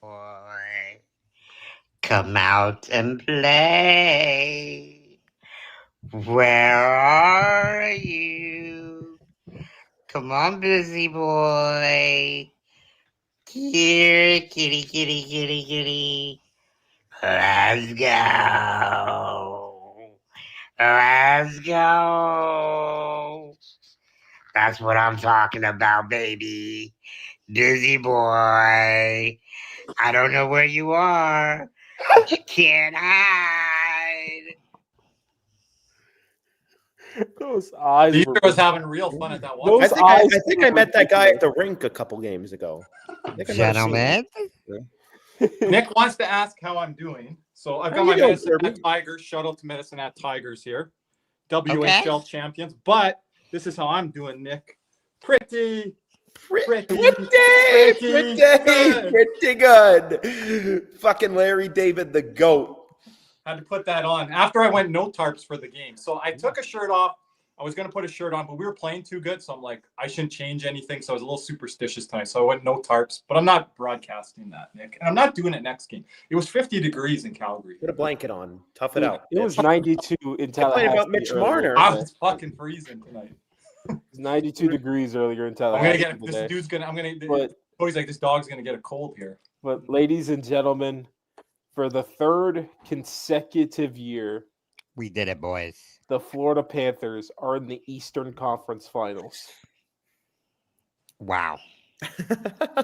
boy. Come out and play. Where are you? Come on, busy boy. Here, kitty, kitty, kitty, kitty. Let's go. Let's go. That's what I'm talking about, baby. Busy boy. I don't know where you are. You can't hide. Those eyes Caesar were was having real fun at that Those one. eyes I think I met that guy at the rink a couple games ago. I think I might have seen him. Gentlemen, Nick wants to ask how I'm doing. So I've How got you my doing, Medicine Kirby? Hat Tigers. Shout out to Medicine Hat Tigers here. WHL champions. But this is how I'm doing, Nick. Pretty good. Fucking Larry David, the GOAT. Had to put that on after I went no tarps for the game. So I took a shirt off. I was going to put a shirt on, but we were playing too good. So I'm like, I shouldn't change anything. So I was a little superstitious tonight. So I went no tarps, but I'm not broadcasting that, Nick. And I'm not doing it next game. It was 50 degrees in Calgary. Put a blanket on. Tough it out. It was 92 in Tallahassee. about Mitch Marner. I was fucking freezing tonight. It was 92 degrees earlier in I'm Tallahassee. going to get this dude's going to, But Cody's like, this dog's going to get a cold here. But ladies and gentlemen, for the third consecutive year, we did it, boys. The Florida Panthers are in the Eastern Conference Finals. Wow.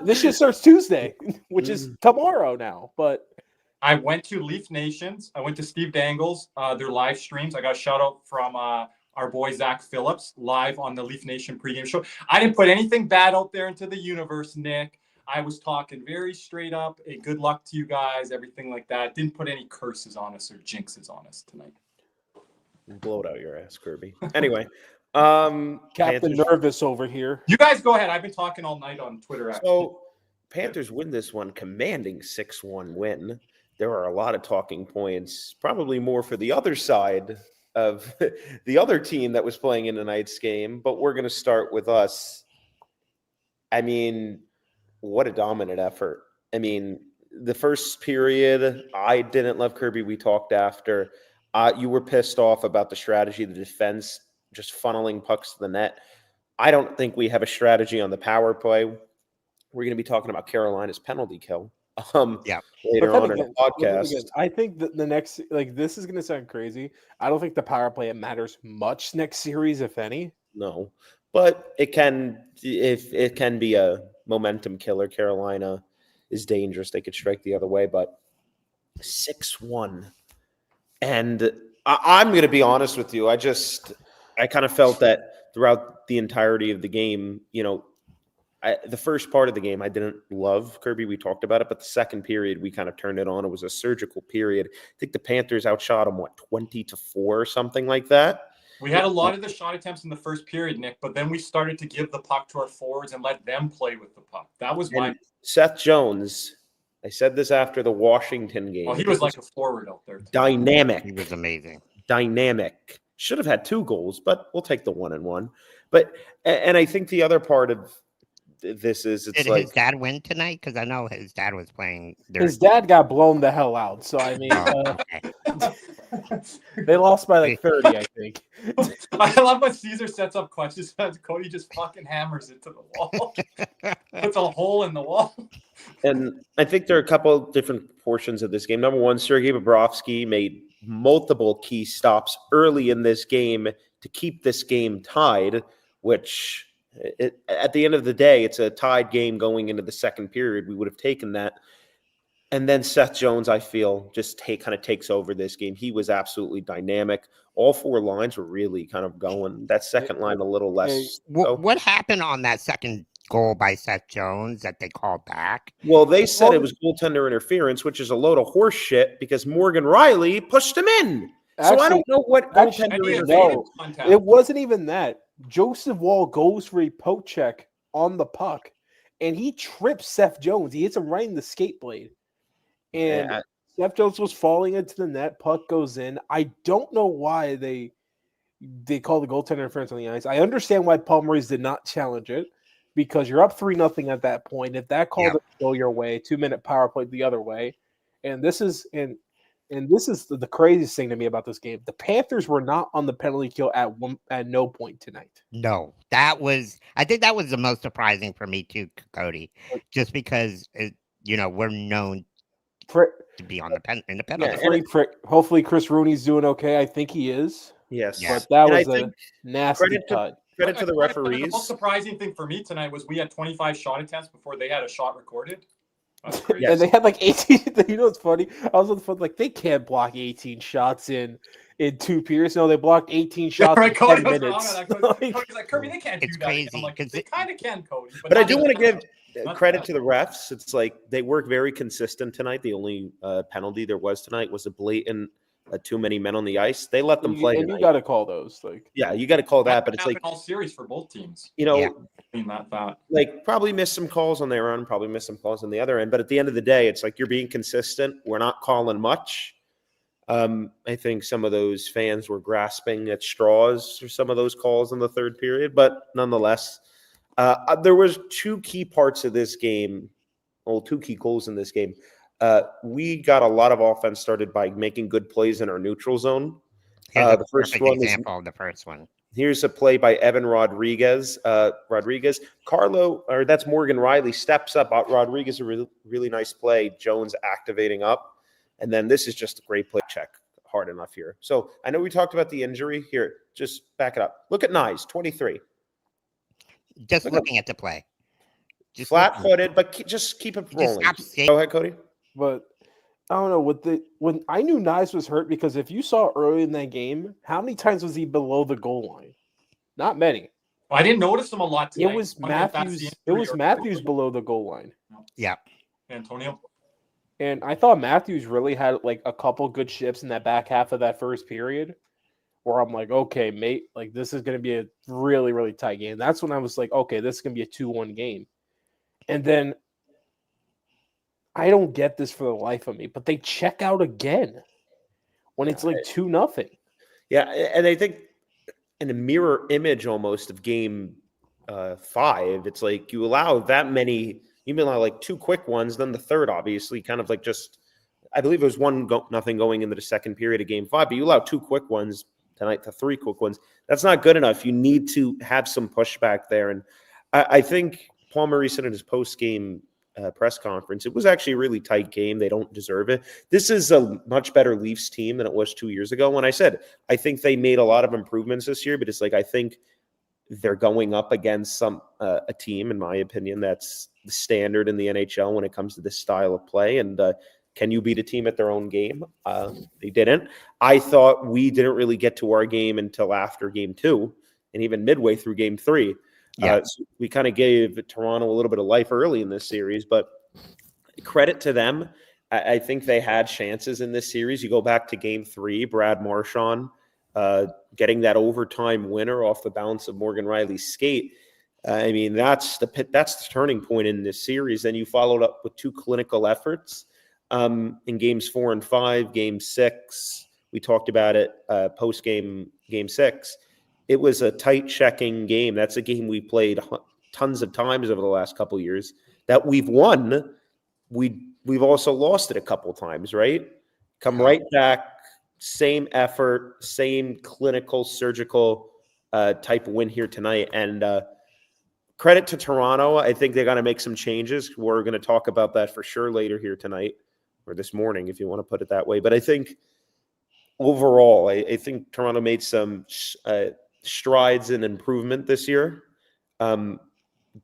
This shit starts Tuesday, which is tomorrow now. But I went to Leaf Nations. I went to Steve Dangle's, their live streams. I got a shout out from our boy Zach Phillips live on the Leaf Nation pregame show. I didn't put anything bad out there into the universe, Nick. I was talking very straight up. A good luck to you guys, everything like that. Didn't put any curses on us or jinxes on us tonight. Blow it out your ass, Kirby. Anyway, Captain Panthers. Nervous over here. You guys go ahead. I've been talking all night on Twitter. Actually. So Panthers win this one, commanding 6-1 win. There are a lot of talking points, probably more for the other side of the other team that was playing in tonight's game, but we're going to start with us. I mean, what a dominant effort. I mean, the first period, I didn't love Kirby. We talked after. You were pissed off about the strategy, the defense, just funneling pucks to the net. I don't think we have a strategy on the power play. We're going to be talking about Carolina's penalty kill later on in the podcast. I think that the next, this is going to sound crazy. I don't think the power play matters much next series, if any. No, but it can be a momentum killer. Carolina is dangerous. They could strike the other way, but 6-1. And I'm going to be honest with you. I kind of felt that throughout the entirety of the game, the first part of the game, I didn't love Kirby. We talked about it, but the second period, we kind of turned it on. It was a surgical period. I think the Panthers outshot them, 20-4 or something like that. We had a lot of the shot attempts in the first period, Nick, but then we started to give the puck to our forwards and let them play with the puck. That was my... Seth Jones, I said this after the Washington game. Well, he was like a forward out there. Dynamic. He was amazing. Dynamic. Should have had 2 goals, but we'll take the 1-1. But, and I think the other part of this is Did his dad win tonight? Because I know his dad was playing. His dad got blown the hell out. So, I mean, they lost by like 30, I think. I love when Caesar sets up questions. Cody just fucking hammers it to the wall. Puts a hole in the wall. And I think there are a couple different portions of this game. Number one, Sergei Bobrovsky made multiple key stops early in this game to keep this game tied, which at the end of the day, it's a tied game going into the second period. We would have taken that. And then Seth Jones, I feel, just kind of takes over this game. He was absolutely dynamic. All 4 lines were really kind of going. That second line a little less. What happened on that second goal by Seth Jones that they called back? Well, they said it was goaltender interference, which is a load of horse shit because Morgan Riley pushed him in. So I don't know what goaltender it wasn't even that. Joseph Wall goes for a poke check on the puck, and he trips Seth Jones. He hits him right in the skate blade. And Seth Jones was falling into the net. Puck goes in. I don't know why they call the goaltender interference on the ice. I understand why Paul Maurice did not challenge it, because you're up 3-0 at that point. If that call Yep. doesn't go your way, 2-minute power play the other way, and this is the craziest thing to me about this game. The Panthers were not on the penalty kill at no point tonight. No, I think that was the most surprising for me too, Cody, just because we're known to be on in the penalty. Hopefully Chris Rooney's doing okay. I think he is. Yes, Yeah. But that And I was a think nasty cut. credit to the The referees. most surprising thing for me tonight was we had 25 shot attempts before they had a shot recorded. That's crazy. Yes. And they had like 18. You know what's funny? I was on the phone like they can't block 18 shots in 2 periods. No, they blocked 18 shots right, in Cody 10 was minutes. wrong on that. Cody's like, Kirby, they can't It's do that. crazy, I'm like, 'cause they kind of can, Cody. But I not do want to give not credit bad. to the refs. It's like they work very consistent tonight. The only penalty there was tonight was a blatant too many men on the ice. They let them play. And tonight. you got to call those. Like, Yeah, you got to call that. But it's happened like, all series for both teams. Yeah. Being that. like probably missed some calls on their end, probably missed some calls on the other end. But at the end of the day, it's like you're being consistent. We're not calling much. I think some of those fans were grasping at straws for some of those calls in the third period, but nonetheless, there was 2 key parts of this game. Well, 2 key goals in this game. We got a lot of offense started by making good plays in our neutral zone. Here's a The first perfect one is example of the first one. Here's a play by Evan Rodriguez. That's Morgan Riley steps up. Rodriguez, a really nice play. Jones activating up. And then this is just a great play check. Hard enough here. So I know we talked about the injury. Here, just back it up. Look at Nyes, 23. Just looking at the play. Just Flat-footed, but just keep it rolling. Go ahead, Cody. but I don't know when I knew Nyes was hurt because if you saw early in that game, how many times was he below the goal line? Not many. Well, I didn't notice him a lot tonight. It was I wonder if that's the Matthews. It injury was or- Matthews below the goal line. Yeah. Antonio. And I thought Matthews really had like a couple good shifts in that back half of that first period where I'm like, okay, mate, like this is going to be a really, really tight game. That's when I was like, okay, this is going to be a 2-1 game. And then I don't get this for the life of me, but they check out again when it's like 2-0. Yeah, and I think in a mirror image almost of game 5, it's like you allow that many. You mean like 2 quick ones, then the third, obviously, kind of like just, I believe it was 1-0 going into the second period of game 5, but you allow 2 quick ones tonight to 3 quick ones. That's not good enough. You need to have some pushback there. And I think Paul Murray said in his post-game press conference, it was actually a really tight game. They don't deserve it. This is a much better Leafs team than it was 2 years ago. When I said, I think they made a lot of improvements this year, but it's like, I think they're going up against a team, in my opinion, that's the standard in the NHL when it comes to this style of play. And can you beat a team at their own game? They didn't. I thought we didn't really get to our game until after game 2 and even midway through game 3. Yeah. So we kind of gave Toronto a little bit of life early in this series, but credit to them. I think they had chances in this series. You go back to game 3, Brad Marchand getting that overtime winner off the bounce of Morgan Riley's skate. I mean, that's the turning point in this series. Then you followed up with 2 clinical efforts in games 4 and 5, game 6. We talked about it post game 6. It was a tight checking game. That's a game we played tons of times over the last couple of years that we've won. We've also lost it a couple times, right? Come right back, same effort, same clinical, surgical type of win here tonight. And credit to Toronto. I think they got to make some changes. We're going to talk about that for sure later here tonight or this morning, if you want to put it that way. But I think overall, I think Toronto made some strides in improvement this year.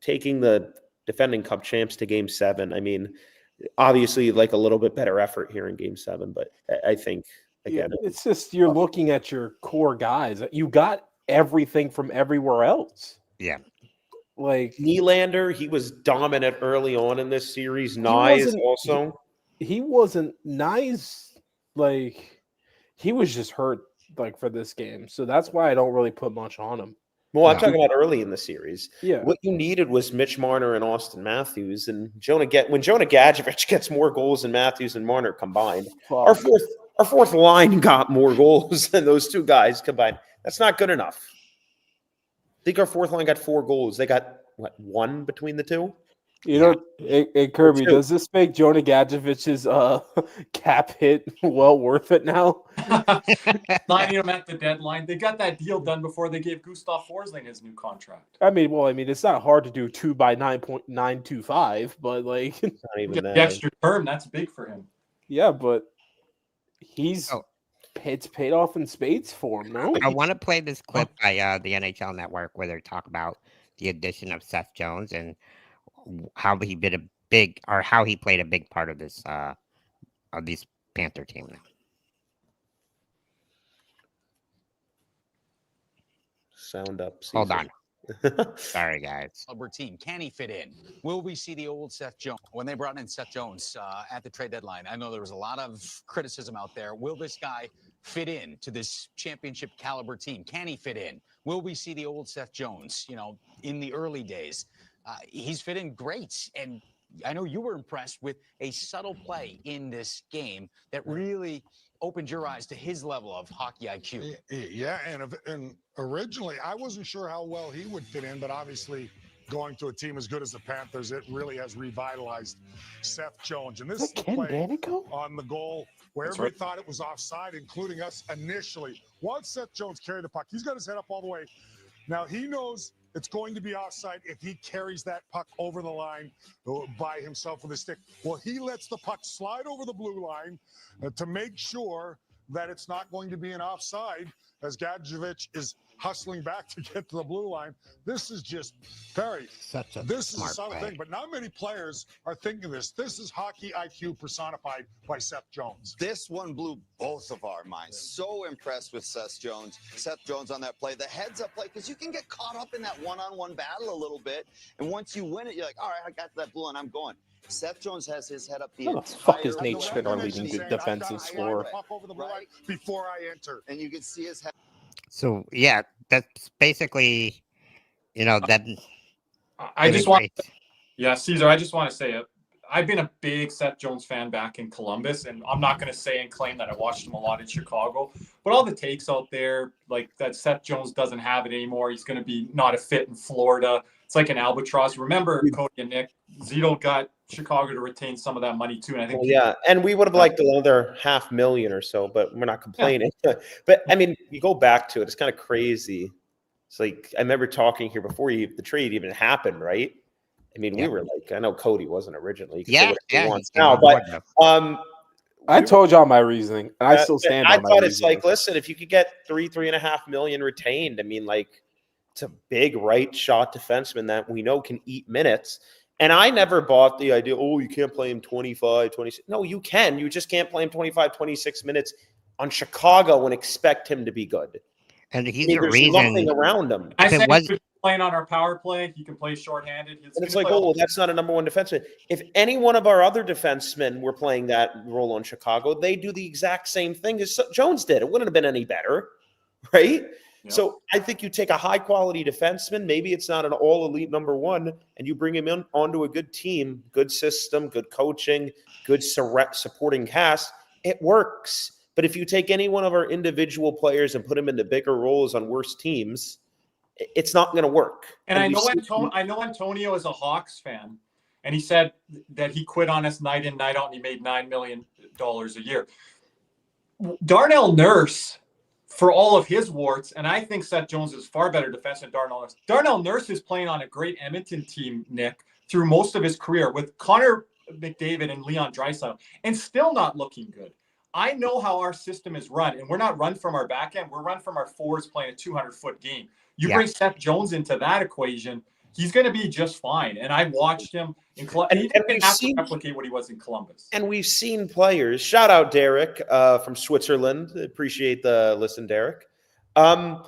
Taking the defending cup champs to game 7. I mean, obviously like a little bit better effort here in game 7, but I think again, it's just you're looking at your core guys. You got everything from everywhere else. Yeah. Like Nylander, he was dominant early on in this series. Nyes also. He wasn't nice. Like he was just hurt like for this game. So that's why I don't really put much on him. Well, I'm talking about early in the series. Yeah. What you needed was Mitch Marner and Austin Matthews. And when Jonah Gadjevich gets more goals than Matthews and Marner combined, our fourth line got more goals than those 2 guys combined. That's not good enough. I think our fourth line got 4 goals. They got one between the two? You know, Kirby, does this make Jonah Gadjevic's cap hit well worth it now? Signing him at the deadline. They got that deal done before they gave Gustav Forsling his new contract. I mean, it's not hard to do 2 by 9.925, but like Not even that. The extra term, that's big for him. Yeah, but it's paid off in spades for him, no? I want to play this clip by the NHL Network where they talk about the addition of Seth Jones and how he played a big part of this Panther team now. Sound up. Caesar. Hold on. Sorry, guys. Caliber team. Can he fit in? Will we see the old Seth Jones? When they brought in Seth Jones at the trade deadline, I know there was a lot of criticism out there. Will this guy fit in to this championship caliber team? Can he fit in? Will we see the old Seth Jones, in the early days? He's fit in great. And I know you were impressed with a subtle play in this game that really opened your eyes to his level of hockey IQ. Yeah, and originally I wasn't sure how well he would fit in, but obviously going to a team as good as the Panthers, it really has revitalized Seth Jones. And this is the play on the goal where everybody thought it was offside, including us initially. Once Seth Jones carried the puck, he's got his head up all the way. Now he knows it's going to be offside if he carries that puck over the line by himself with a stick. Well, he lets the puck slide over the blue line to make sure that it's not going to be an offside as Gadjevich is hustling back to get to the blue line. This is just, Perry, this is a solid thing, but not many players are thinking this. This is hockey IQ personified by Seth Jones. This one blew both of our minds. So impressed with Seth Jones on that play. The heads-up play, because you can get caught up in that one-on-one battle a little bit, and once you win it, you're like, all right, I got that blue line, I'm going. Seth Jones has his head up the entire. Fuck is Nate Schmidt, our leading defensive scorer? Right before I enter, and you can see his head. So yeah, that's basically, that. I just want, Caesar. I just want to say it. I've been a big Seth Jones fan back in Columbus, and I'm not going to say and claim that I watched him a lot in Chicago. But all the takes out there, like that Seth Jones doesn't have it anymore. He's going to be not a fit in Florida. It's like an albatross. Remember, Cody and Nick, Zito got Chicago to retain some of that money too, and I think and we would have liked another $500,000 or so, but we're not complaining. But I mean, you go back to it; it's kind of crazy. It's like I remember talking here before the trade even happened, right? I mean, we were like, I know Cody wasn't originally, now, but I told y'all my reasoning, and I still stand. I thought it's like, listen, if you could get $3.5 million retained, I mean, like, it's a big right shot defenseman that we know can eat minutes. And I never bought the idea, you can't play him 25, 26. No, you can. You just can't play him 25, 26 minutes on Chicago and expect him to be good. And he's there's nothing around him. I said he's playing on our power play. He can play shorthanded. And it's like, that's not a number one defenseman. If any one of our other defensemen were playing that role on Chicago, they do the exact same thing as Jones did. It wouldn't have been any better, right? Yeah. So I think you take a high-quality defenseman, maybe it's not an all-elite number one, and you bring him in onto a good team, good system, good coaching, good supporting cast, it works. But if you take any one of our individual players and put them into bigger roles on worse teams, it's not going to work. And I know Antonio is a Hawks fan, and he said that he quit on us night in, night out, and he made $9 million a year. Darnell Nurse, for all of his warts, and I think Seth Jones is far better defense than Darnell Nurse. Darnell Nurse is playing on a great Edmonton team, Nick, through most of his career with Connor McDavid and Leon Draisaitl, and still not looking good. I know how our system is run, and we're not run from our back end. We're run from our forwards playing a 200-foot game. You bring Seth Jones into that equation, he's going to be just fine. And I watched him in Columbus, and he didn't have to replicate what he was in Columbus. And we've seen players. Shout out Derek from Switzerland. Appreciate the listen, Derek. The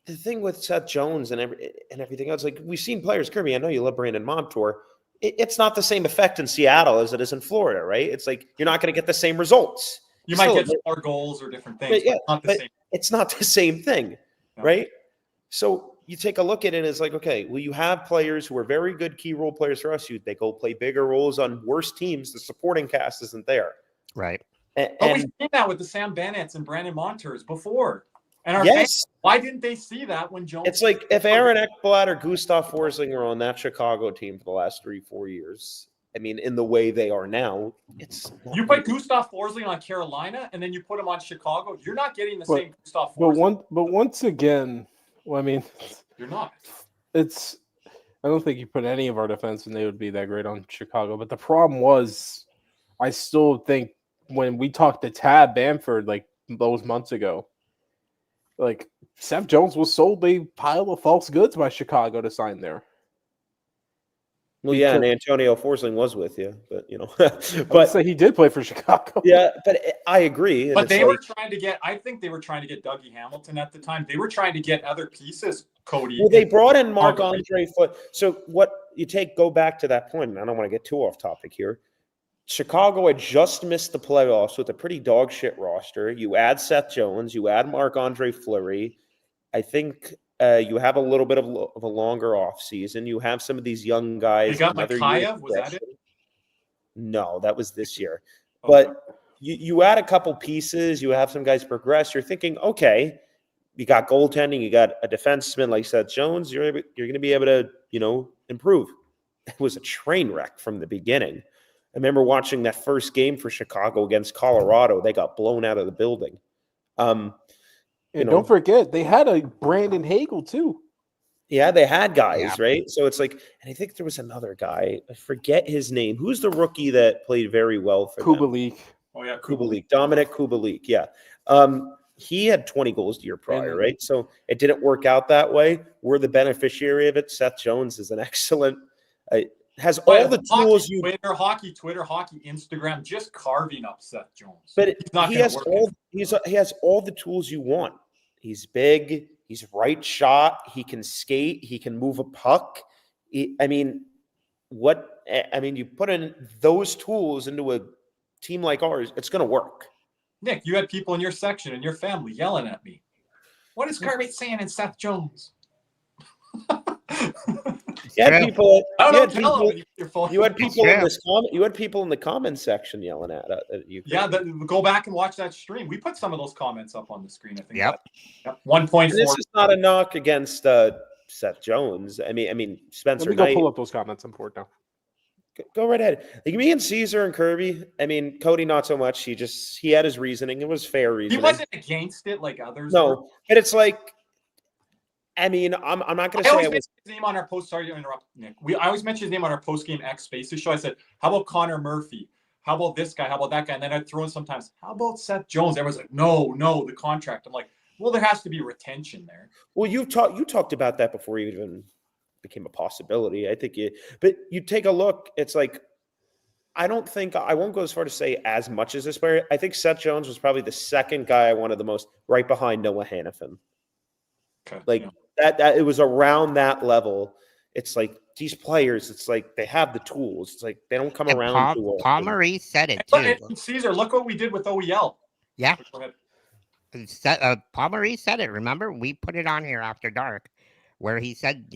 thing with Seth Jones and everything else, like we've seen players. Kirby, I know you love Brandon Montour. It's not the same effect in Seattle as it is in Florida, right? It's like you're not going to get the same results. You might get more goals or different things, but it's not the same thing, right? So you take a look at it and it's like, okay, well, you have players who are very good key role players for us. They go play bigger roles on worse teams. The supporting cast isn't there. Right. But we've seen that with the Sam Bennett's and Brandon Montours before. And our fans, why didn't they see that when Jones? It's like if Aaron Ekblad or Gustav Forsling were on that Chicago team for the last 3-4 years. I mean, in the way they are now, it's you put Gustav Forsling on Carolina and then you put him on Chicago. You're not getting the same Gustav Forsling. But once again, well, I mean, you're not. I don't think you put any of our defense and they would be that great on Chicago. But the problem was, I still think when we talked to Tab Bamford like those months ago, like Seth Jones was sold a pile of false goods by Chicago to sign there. Well, yeah, and Antonio Forsling was with you, but but say he did play for Chicago. Yeah, but I agree. But they were trying to get. I think they were trying to get Dougie Hamilton at the time. They were trying to get other pieces. Cody. Well, they brought in Marc-Andre Fleury. So what you go back to that point, and I don't want to get too off topic here. Chicago had just missed the playoffs with a pretty dog shit roster. You add Seth Jones, you add Marc-Andre Fleury. I think you have a little bit of a longer offseason. You have some of these young guys. You got Makayev, was that it? No, that was this year. Okay. But you add a couple pieces. You have some guys progress. You're thinking, okay, you got goaltending. You got a defenseman like Seth Jones. You're going to be able to, improve. It was a train wreck from the beginning. I remember watching that first game for Chicago against Colorado. They got blown out of the building. And don't forget, they had a Brandon Hagel too. Yeah, they had guys, right? So it's like, and I think there was another guy. I forget his name. Who's the rookie that played very well for Kubalik? Them? Oh, yeah, Kubalik. Dominic Kubalik, yeah. He had 20 goals the year prior, right? So it didn't work out that way. We're the beneficiary of it. Seth Jones is an excellent has all the tools you Twitter, hockey, Instagram, just carving up Seth Jones. But he has all the tools you want. He's big. He's right shot. He can skate. He can move a puck. You put in those tools into a team like ours, it's going to work. Nick, you had people in your section and your family yelling at me. What is Kirby saying in Seth Jones? You had people You had people in the comments section yelling at you. Yeah, go back and watch that stream. We put some of those comments up on the screen. I think. Yep. 1.4. This is not a knock against Seth Jones. I mean Spencer. Let me go pull up those comments. I'm bored now. Go right ahead. Like me and Caesar and Kirby. I mean Cody not so much. He had his reasoning. It was fair reasoning. He wasn't against it like others. No, but it's like. I mean, I'm not going to say I always mention his name on our post. Sorry to interrupt, Nick. I always mention his name on our post-game X Spaces show. I said, how about Connor Murphy? How about this guy? How about that guy? And then I'd throw in sometimes, how about Seth Jones? Everyone's like, no, the contract. I'm like, well, there has to be retention there. Well, you talked about that before it even became a possibility. I think but you take a look. It's like, I won't go as far to say as much as this player. I think Seth Jones was probably the second guy I wanted the most, right behind Noah Hannafin. Okay. Like that it was around that level. It's like these players, it's like they have the tools. It's like they don't come around too often. Paul Maurice said it too. Caesar, look what we did with OEL. Yeah. Paul Maurice said it. Remember, we put it on here after dark, where he said,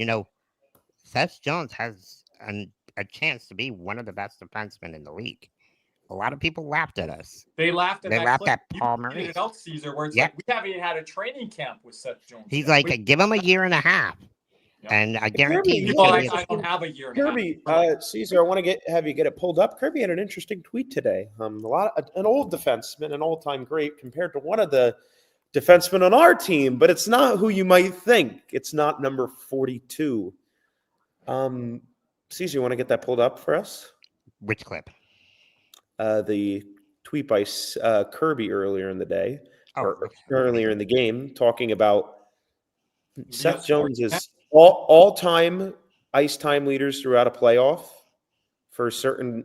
Seth Jones has a chance to be one of the best defensemen in the league. A lot of people laughed at us. They laughed at Paul Maurice. It out, Caesar, where it's like we haven't even had a training camp with Seth Jones. He's like, give him a year and a half, and I guarantee you. I don't have a year. Kirby, Caesar, I want to have you get it pulled up. Kirby had an interesting tweet today. An old defenseman, an all-time great, compared to one of the defensemen on our team, but it's not who you might think. It's not number 42. Caesar, you want to get that pulled up for us? Which clip? The tweet by Kirby earlier in the day, or earlier in the game, talking about Seth Jones is all-time ice time leaders throughout a playoff for a certain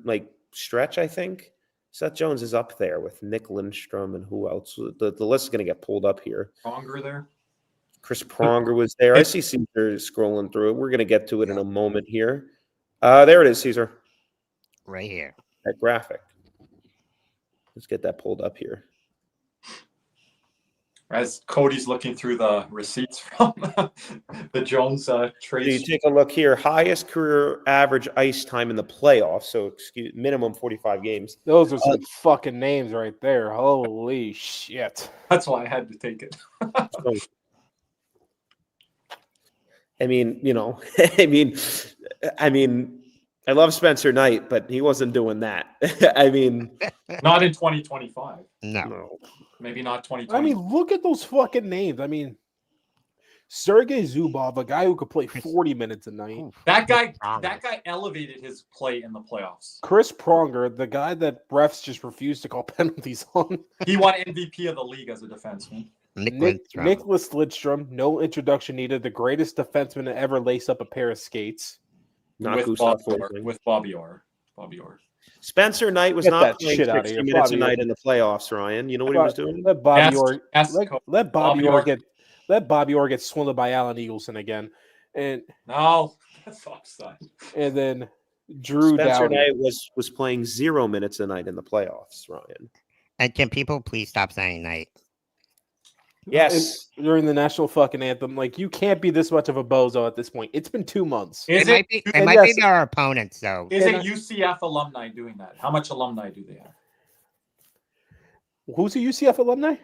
stretch. I think Seth Jones is up there with Nick Lindstrom and who else? The list is going to get pulled up here. Pronger there. Chris Pronger was there. I see Caesar scrolling through it. We're going to get to it in a moment here. There it is, Caesar. Right here. That graphic. Let's get that pulled up here. As Cody's looking through the receipts from the Jones So trade. you take a look here. Highest career average ice time in the playoffs. So minimum 45 games. Those are some fucking names right there. Holy shit. That's why I had to take it. So, I mean, I love Spencer Knight, but he wasn't doing that. I mean, Not in 2025. No. Maybe not 2020. I mean, look at those fucking names. I mean, Sergei Zubov, a guy who could play 40 minutes a night. that guy elevated his play in the playoffs. Chris Pronger, the guy that refs just refused to call penalties on. He won MVP of the league as a defenseman. Nicholas Lidstrom, no introduction needed. The greatest defenseman to ever lace up a pair of skates. With Bobby Orr. Spencer Knight was not playing 60 minutes a night in the playoffs, Ryan. You know what he was doing? Let Bobby Orr get swindled by Alan Eagleson again. And no, that fucks that. And then Drew Spencer Doughty. Knight was playing 0 minutes a night in the playoffs, Ryan. And can people please stop saying night? Yes. During the national fucking anthem, like, you can't be this much of a bozo at this point. It's been 2 months. It might be our opponents, though. Is it UCF alumni doing that? How much alumni do they have? Who's a UCF alumni?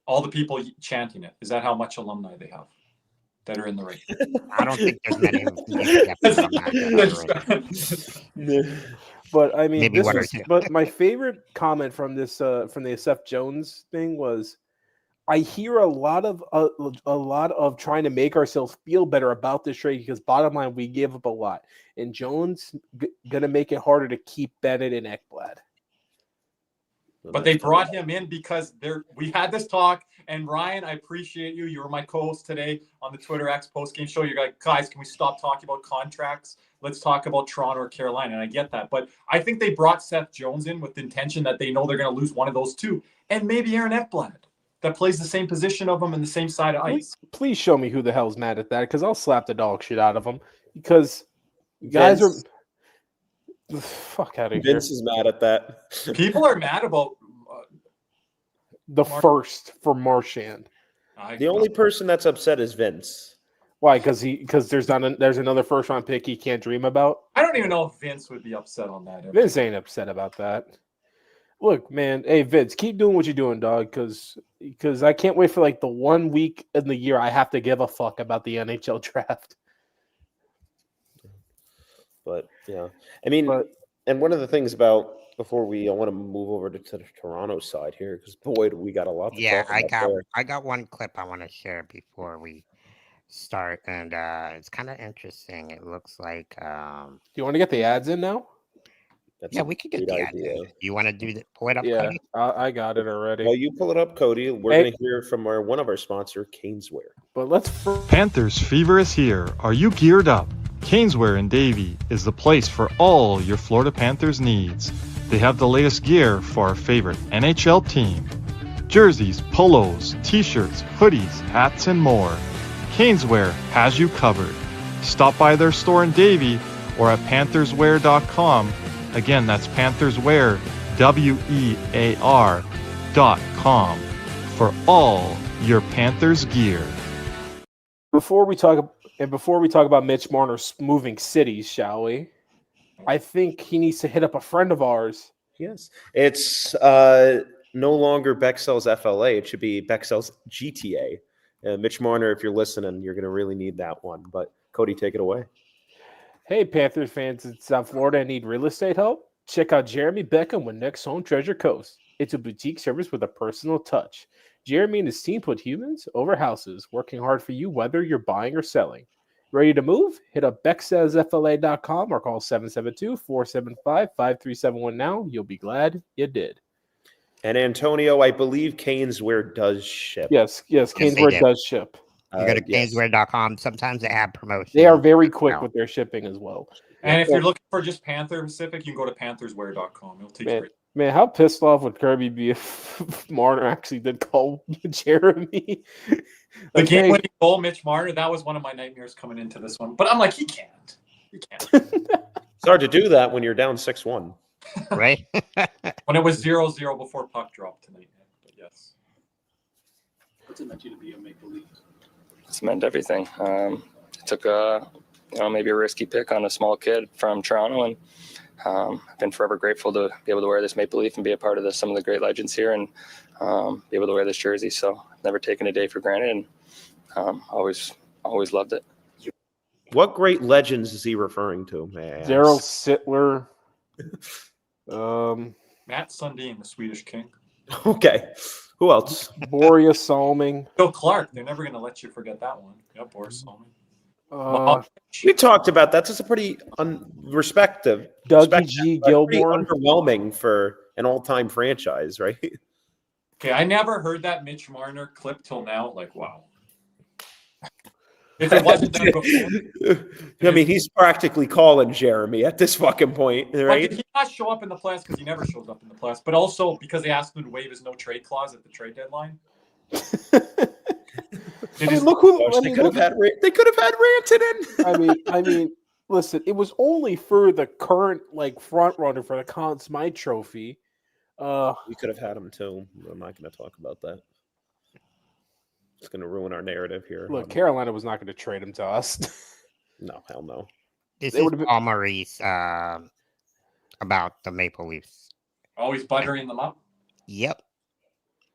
All the people chanting it. Is that how much alumni they have that are in the ring? I don't think there's many UCF alumni. But I mean, but my favorite comment from this from the Seth Jones thing was, I hear a lot of trying to make ourselves feel better about this trade because bottom line, we gave up a lot, and Jones gonna make it harder to keep Bennett and Ekblad. But they brought him in because we had this talk, and Ryan, I appreciate you. You were my co-host today on the Twitter X post-game show. You're like, guys, can we stop talking about contracts? Let's talk about Toronto or Carolina. And I get that. But I think they brought Seth Jones in with the intention that they know they're going to lose one of those two. And maybe Aaron Ekblad that plays the same position of him and the same side of ice. Please show me who the hell's mad at that, because I'll slap the dog shit out of him. Because guys are... Fuck out of here. Vince is mad at that. People are mad about the first for Marchand. The only person that's upset is Vince. Why? Because there's another first round pick he can't dream about. I don't even know if Vince would be upset on that. Vince ain't upset about that. Look, man. Hey, Vince, keep doing what you're doing, dog. Because I can't wait for like the 1 week in the year I have to give a fuck about the NHL draft. But yeah, I mean, and one of the things about before I want to move over to the Toronto side here, because boy, we got a lot to talk about. I got one clip I want to share before we start, and it's kind of interesting. It looks like. Do you want to get the ads in now? We could get the ads in. You want to do that? Pull it up, yeah, Cody? I got it already. Well, you pull it up, Cody. We're going to hear from one of our sponsor, Caneswear. But let's. Panthers fever is here. Are you geared up? Caneswear in Davie is the place for all your Florida Panthers needs. They have the latest gear for our favorite NHL team. Jerseys, polos, t-shirts, hoodies, hats, and more. Caneswear has you covered. Stop by their store in Davie or at pantherswear.com. Again, that's pantherswear, WEAR.com for all your Panthers gear. Before we talk about Mitch Marner moving cities, shall we? I think he needs to hit up a friend of ours. Yes. It's no longer Bexell's FLA. It should be Bexell's GTA. Mitch Marner, if you're listening, you're going to really need that one. But Cody, take it away. Hey, Panthers fans in South Florida and need real estate help? Check out Jeremy Beckham with Next Home Treasure Coast. It's a boutique service with a personal touch. Jeremy and his team put humans over houses, working hard for you whether you're buying or selling. Ready to move? Hit up BexSaysFLA.com or call 772-475-5371 now. You'll be glad you did. And Antonio, I believe Caneswear does ship. Yes, Caneswear does ship. You go to Caneswear.com. Sometimes they have promotions. They are very quick with their shipping as well. And if you're looking for just Panther Pacific, you can go to pantherswear.com. It'll take you. Man, how pissed off would Kirby be if Marner actually did call Jeremy? The game-winning goal, Mitch Marner, that was one of my nightmares coming into this one. But I'm like, he can't. It's hard to do that when you're down 6-1. Right? When it was 0-0 before puck drop tonight. But yes. What's it meant to you to be a Maple Leaf? It's meant everything. It took maybe a risky pick on a small kid from Toronto, and I've been forever grateful to be able to wear this Maple Leaf and be a part of some of the great legends here, and be able to wear this jersey. So I've never taken a day for granted, and always loved it. What great legends is he referring to? Daryl Sittler. Matt Sundin, the Swedish king. Okay. Who else? Boreas Salming. Bill Clark. They're never going to let you forget that one. Yep, Boris Salming. We talked about that. That's a pretty respective. Dougie G. Gilmore. Underwhelming for an all-time franchise, right? Okay, I never heard that Mitch Marner clip till now. Like, wow. If it wasn't done before. I mean, he's practically calling Jeremy at this fucking point, right? Like, did he not show up in the playoffs? Because he never shows up in the playoffs. But also because they asked him to waive his no-trade clause at the trade deadline. They could have had Rantanen. I mean, listen, it was only for the current front runner for the Conn Smythe Trophy. We could have had him too. I'm not going to talk about that. It's going to ruin our narrative here. Look, Carolina was not going to trade him to us. No, hell no. This is Paul Maurice about the Maple Leafs. Always buttering them up? Yep.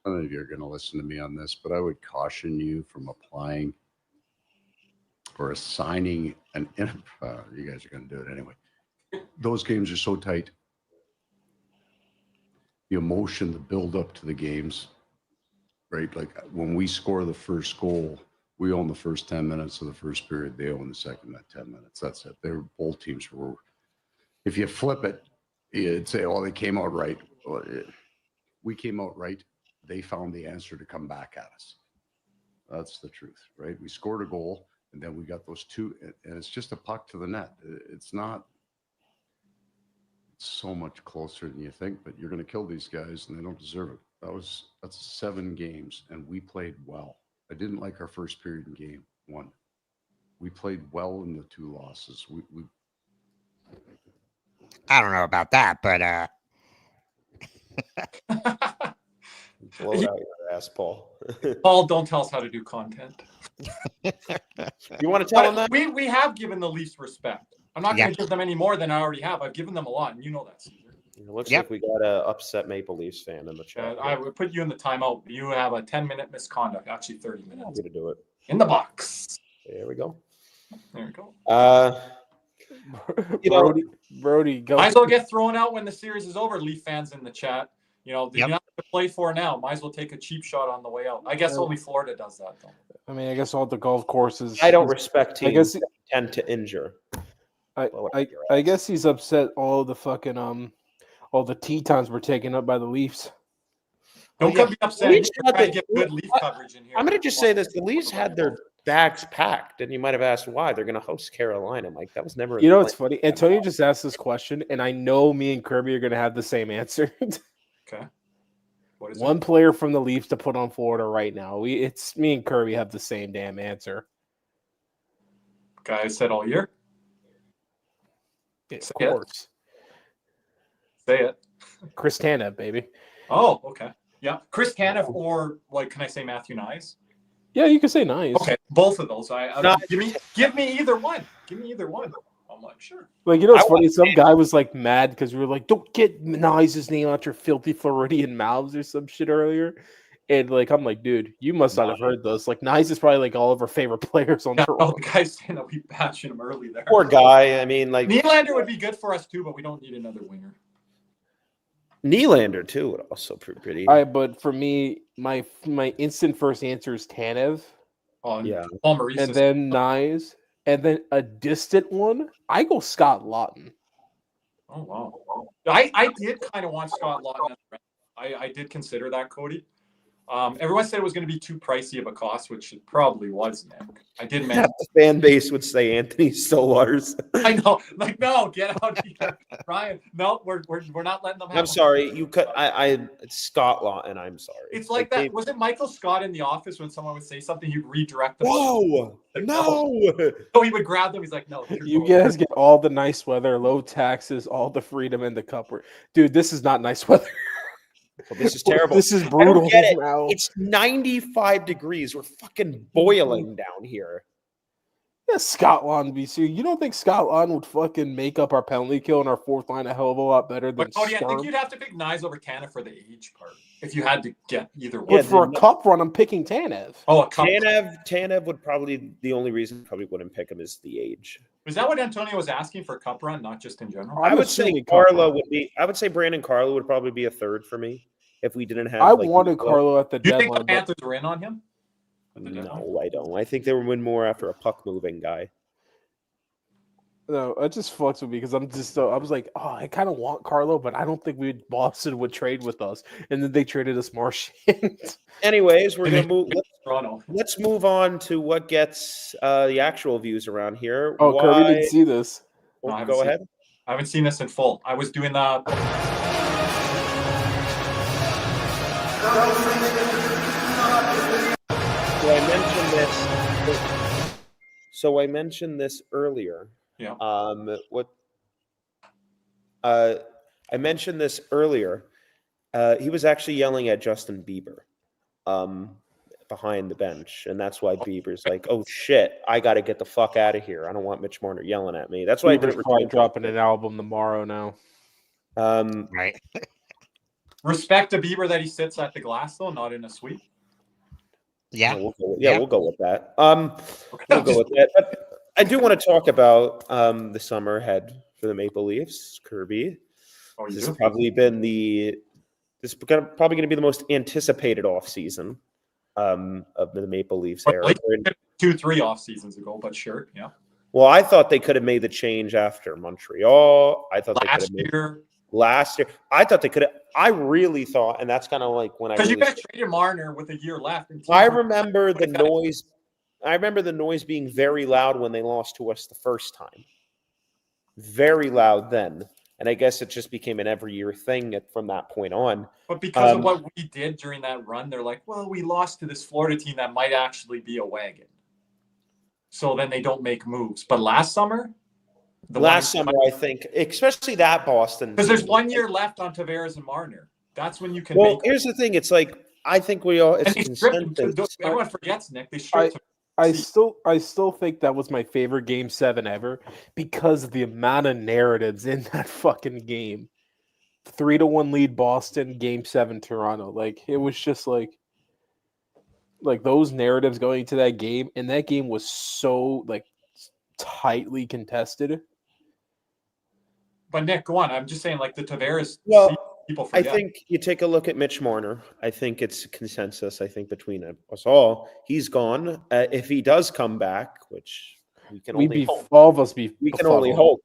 I don't know if you're going to listen to me on this, but I would caution you from applying or assigning you guys are going to do it anyway. Those games are so tight. The emotion, the build up to the games, right? Like when we score the first goal, we own the first 10 minutes of the first period. They own the second 10 minutes. That's it. Both teams were. If you flip it, you'd say, "Oh, they came out right." Well, we came out right. They found the answer to come back at us. That's the truth, right? We scored a goal, and then we got those two, and it's just a puck to the net. It's not. It's so much closer than you think, but you're going to kill these guys, and they don't deserve it. That's 7 games, and we played well. I didn't like our first period in game 1. We played well in the 2 losses. We I don't know about that, but blow it out your ass, Paul. Paul, don't tell us how to do content. You want to tell him that? We have given the Leafs respect. I'm not going to give them any more than I already have. I've given them a lot, and you know that, Caesar. It looks like we got an upset Maple Leafs fan in the chat. I would put you in the timeout. You have a 10-minute misconduct, actually 30 minutes. I'm going to do it. In the box. There we go. There we go. Brody, go. Might as well get thrown out when the series is over, Leaf fans in the chat. You know, you're not going to play for now. Might as well take a cheap shot on the way out. I guess only Florida does that, though. I mean, I guess all the golf courses. I don't respect teams that tend to injure. I guess he's upset all the fucking all the Tetons were taken up by the Leafs. Don't be upset. You're trying to get good Leaf coverage in here. I'm going to just say this: the Leafs had their bags packed, and you might have asked why. They're going to host Carolina. Mike, that was never. You know what's funny? Antonio just asked this question, and I know me and Kirby are going to have the same answer. Okay. What is one player from the Leafs to put on Florida right now? It's me and Kirby have the same damn answer. Guy said all year. Of course. Say it. Chris Tanev, baby. Oh, okay. Yeah. Chris Tanev or, can I say Matthew Nyes? Yeah, you can say Nyes. Okay, both of those. Give me either one. Give me either one. I'm like, sure. It's funny. Some guy was mad because we were like, don't get Nyes' name out your filthy Floridian mouths or some shit earlier. And I'm like, dude, you must not have heard those. Nyes is probably all of our favorite players on Toronto. Oh, the guy's saying that we bashing him early there. Poor guy. I mean, Nylander would be good for us too, but we don't need another winger. Nylander too would also be pretty. But for me, my instant first answer is Tanev. Paul Maurice, and then Nyes, and then a distant one. I go Scott Lawton. Oh wow! I did kind of want Scott Lawton. I did consider that, Cody. Everyone said it was going to be too pricey of a cost, which it probably was, Nick. I did mention the fan base would say Anthony Stolarz. I know, no, get out of here, Ryan. No, we're not letting them have. I'm sorry, you cut. It's Scott Lawton. I'm sorry. It's like that. Was it Michael Scott in The Office when someone would say something, he'd redirect them? No. So he would grab them. He's like, no. You guys get all the nice weather, low taxes, all the freedom in the cup. Dude, this is not nice weather. Well, this is terrible. This is I brutal don't get it. now. It's 95 degrees. We're fucking boiling down here. Yeah, Scotland, BC. You don't think Scotland would fucking make up our penalty kill and our fourth line a hell of a lot better than But Cody, I think Sturm? you'd have to pick Knies over Tanev for the age part if you had to get either one. But for a cup run, I'm picking Tanev. Oh, a cup. Tanev would probably, the only reason I probably wouldn't pick him is the age. Is that what Antonio was asking for a cup run, not just in general? I would say Carlo would be. I would say Brandon Carlo would probably be a third for me if we didn't have. I wanted Carlo at the Do you deadline. think the Panthers were in on him? No, I don't. I think they would win more after a puck moving guy. No, it just fucks with me because I'm just I was like, oh, I kind of want Carlo, but I don't think Boston would trade with us. And then they traded us Martian. Anyways, we're gonna move. Let's move on to what gets the actual views around here. Oh, Kirby didn't see this. No, Go ahead. I haven't seen this in full. I was doing the. So I mentioned this earlier. Yeah. I mentioned this earlier. He was actually yelling at Justin Bieber behind the bench, and that's why Bieber's like, "Oh shit, I got to get the fuck out of here. I don't want Mitch Marner yelling at me." That's why Bieber's I probably dropping an album tomorrow now. Right. Respect to Bieber that he sits at the glass though, not in a suite. Yeah. We'll go with that. We'll go with that. But I do want to talk about the summer ahead for the Maple Leafs, Kirby. Oh, This has probably been probably going to be the most anticipated offseason of the Maple Leafs era. 2-3 off seasons ago, but sure, yeah. Well, I thought they could have made the change after Montreal. I thought they could have made last year. I thought they could have. I really thought, and that's kind of like when because you guys traded Marner with a year left. I remember the noise. I remember the noise being very loud when they lost to us the first time. Very loud then. And I guess it just became an every year thing from that point on. But because of what we did during that run, they're like, well, we lost to this Florida team that might actually be a wagon. So then they don't make moves. But last summer, I think, especially that Boston. Because there's 1 year left on Tavares and Marner. That's when you can here's the thing. It's like, I think we all, it's consensus. Everyone forgets, Nick. They stripped I still think that was my favorite Game 7 ever because of the amount of narratives in that fucking game. 3-1 lead Boston, Game 7 Toronto. Like it was just like those narratives going into that game, and that game was so like tightly contested. But Nick, go on. I'm just saying, like the Tavares. People I forget. think you take a look at Mitch Marner. I think it's consensus. I think between us all, he's gone. If he does come back, which we can only hope. All of us be. We can only hope.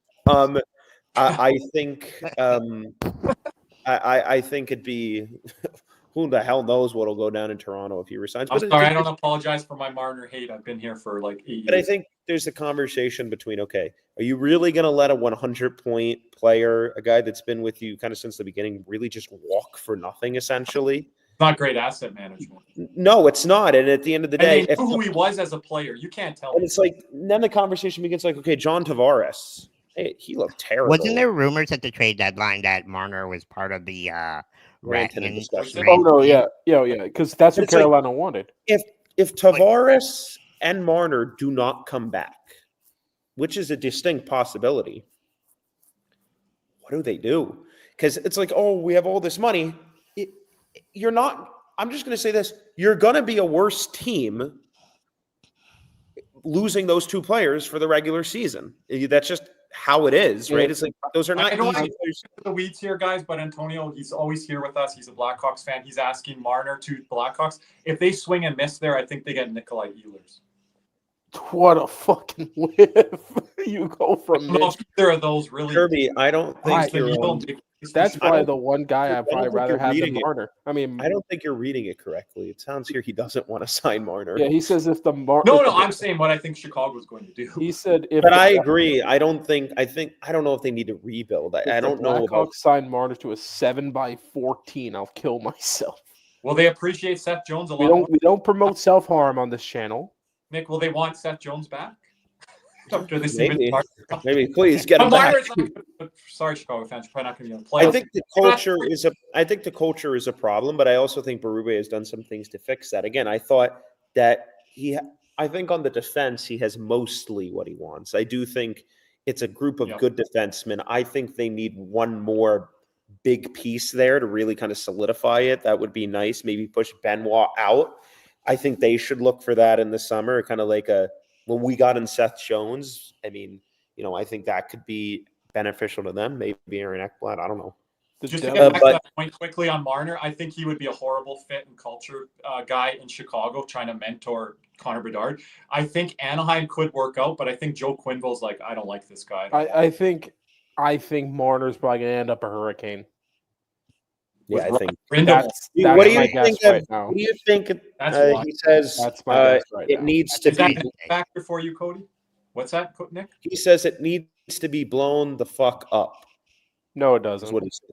I think. I think it'd be. Who the hell knows what'll go down in Toronto if he resigns? I'm sorry, I don't apologize for my Marner hate. I've been here for like 8 years. But I think there's a conversation between, okay, are you really going to let a 100-point player, a guy that's been with you kind of since the beginning, really just walk for nothing, essentially? Not great asset management. No, it's not. And at the end of the day, they knew who he was as a player. You can't tell and me. it's like, then the conversation begins like, okay, John Tavares, hey, he looked terrible. Wasn't there rumors at the trade deadline that Marner was part of the discussion? Oh no, yeah, because that's what Carolina wanted. If Tavares and Marner do not come back, which is a distinct possibility, what do they do? Because it's like, oh, we have all this money. You're not. I'm just going to say this: you're going to be a worse team losing those two players for the regular season. That's just how it is, right? It's like those are not easy players. The weeds here, guys, but Antonio, he's always here with us. He's a Blackhawks fan. He's asking Marner to Blackhawks. If they swing and miss there, I think they get Nikolai Ehlers. What a fucking whiff. You go from either of those really. Kirby, I don't think that's probably the one guy I'd probably rather have than Marner. I mean, I don't think you're reading it correctly. It sounds here he doesn't want to sign Marner. Yeah, he says if the I'm saying what I think Chicago's going to do. He said but I agree. I don't know if they need to rebuild. I don't know about sign Marner to a 7x14. I'll kill myself. Well, they appreciate Seth Jones a lot. We don't promote self-harm on this channel. Nick, will they want Seth Jones back? After they see Maybe please get him back. Sorry, Chicago fans, you're probably not going to be in the playoffs. I think the culture is a problem, but I also think Berube has done some things to fix that. Again, I thought that I think on the defense he has mostly what he wants. I do think it's a group of good defensemen. I think they need one more big piece there to really kind of solidify it. That would be nice. Maybe push Benoit out. I think they should look for that in the summer, kind of like when we got in Seth Jones. I mean, I think that could be beneficial to them. Maybe Aaron Ekblad. I don't know. Just to get back to that point quickly on Marner, I think he would be a horrible fit and culture guy in Chicago trying to mentor Connor Bedard. I think Anaheim could work out, but I think Joe Quenneville's like, I don't like this guy. I think Marner's probably going to end up a Hurricane. Yeah, I think that's what do you my think? guess right now. What do you think? He says that's my guess right it now. needs to be a factor for you, Cody. What's that, Nick? He says it needs to be blown the fuck up. No, it doesn't. That's what he said.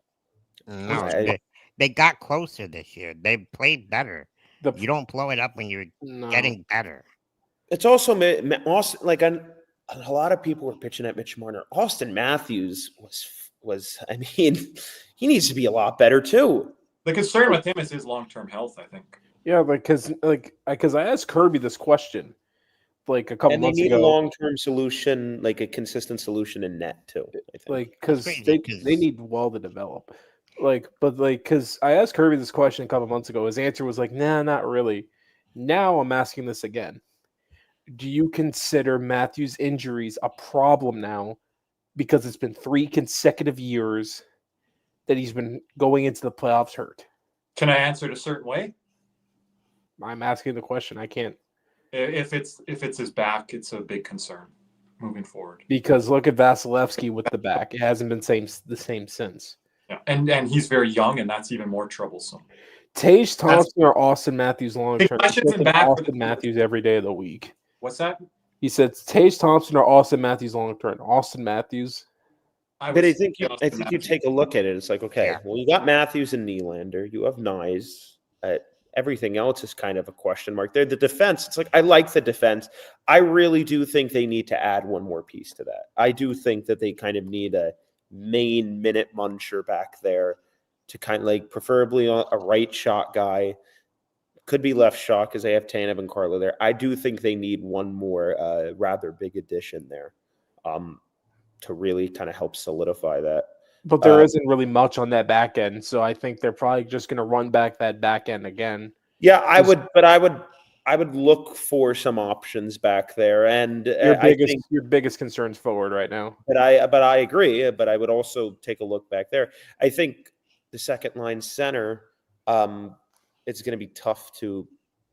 No, they got closer this year. They played better. You don't blow it up when you're getting better. It's also Austin. Like a lot of people were pitching at Mitch Marner. Austin Matthews was. I mean, he needs to be a lot better too. The concern with him is his long-term health, I think. Yeah, because I asked Kirby this question like a couple months ago. And they need a long-term solution, like a consistent solution in net too. I think. Like because they need well to develop. Because I asked Kirby this question a couple months ago. His answer was like, nah, not really. Now I'm asking this again. Do you consider Matthews' injuries a problem now because it's been 3 consecutive years that he's been going into the playoffs hurt? Can I answer it a certain way? I'm asking the question. I can't. If it's his back, it's a big concern moving forward. Because look at Vasilevsky with the back. It hasn't been the same since. Yeah, and he's very young, and that's even more troublesome. Tage Thompson or Austin Matthews long term? Austin Matthews every day of the week. What's that? He said Tage Thompson or Austin Matthews long term. Austin Matthews. But I think you take a look at it. It's like, okay, well, you got Matthews and Nylander. You have Nyes. Everything else is kind of a question mark. There, the defense. It's like I like the defense. I really do think they need to add one more piece to that. I do think that they kind of need a main minute muncher back there to kind of like preferably a right shot guy. Could be left shot because they have Tanev and Carlo there. I do think they need one more rather big addition there to really kind of help solidify that. But there isn't really much on that back end, so I think they're probably just going to run back that back end again. Yeah, I would look for some options back there, and your biggest concerns forward right now. But I agree. But I would also take a look back there. I think the second line center, it's going to be tough to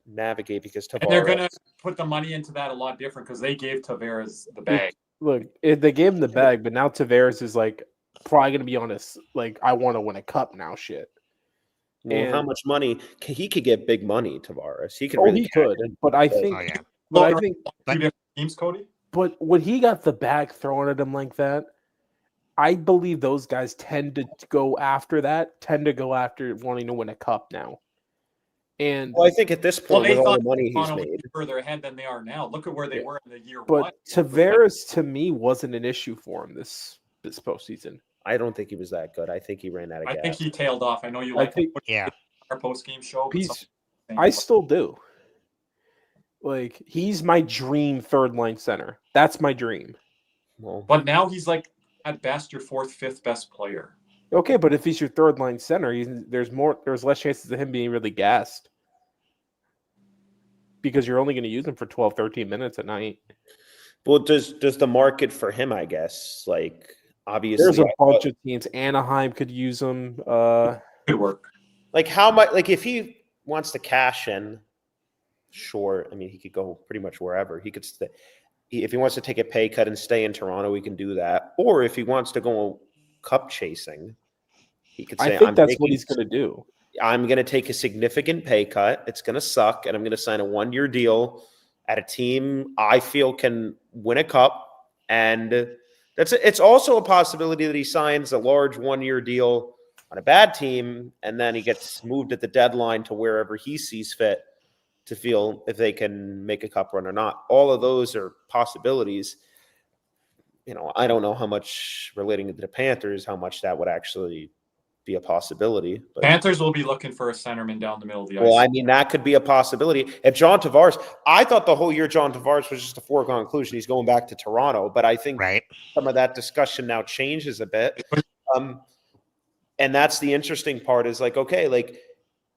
navigate because Tavares. And they're going to put the money into that a lot different because they gave Tavares the bag. Look, they gave him the bag, but now Tavares is like probably going to be on this like I want to win a cup now shit. Well, how much money he could get? Big money, Tavares. He could. He could, but I think. But I think. Teams, Cody. But when he got the bag thrown at him like that, I believe those guys tend to go after wanting to win a cup now. And I think at this point, with all the money he's made, further ahead than they are now. Look at where they were in the year. But Tavares, to me, wasn't an issue for him this postseason. I don't think he was that good. I think he ran out of gas. I think he tailed off. I know you our post game show. I still do. Like he's my dream third line center. That's my dream. Well, but now he's like at best your 4th, 5th best player. Okay, but if he's your third line center, there's less chances of him being really gassed. Because you're only going to use him for 12, 13 minutes a night. Well, does the market for him, I guess, like obviously there's a bunch of teams. Anaheim could use him. Could work. Like how much? Like if he wants to cash in, sure. I mean, he could go pretty much wherever. He could stay. If he wants to take a pay cut and stay in Toronto, he can do that. Or if he wants to go cup chasing, he could say, I think that's what he's going to do. I'm going to take a significant pay cut. It's going to suck, and I'm going to sign a 1-year deal at a team I feel can win a cup. And it's also a possibility that he signs a large 1-year deal on a bad team, and then he gets moved at the deadline to wherever he sees fit to feel if they can make a cup run or not. All of those are possibilities. I don't know how much relating to the Panthers, how much that would actually be a possibility. But Panthers will be looking for a centerman down the middle of the ice. well, I mean, that could be a possibility. If John Tavares, I thought the whole year John Tavares was just a foregone conclusion. He's going back to Toronto, but I think some of that discussion now changes a bit. And that's the interesting part is like, okay, like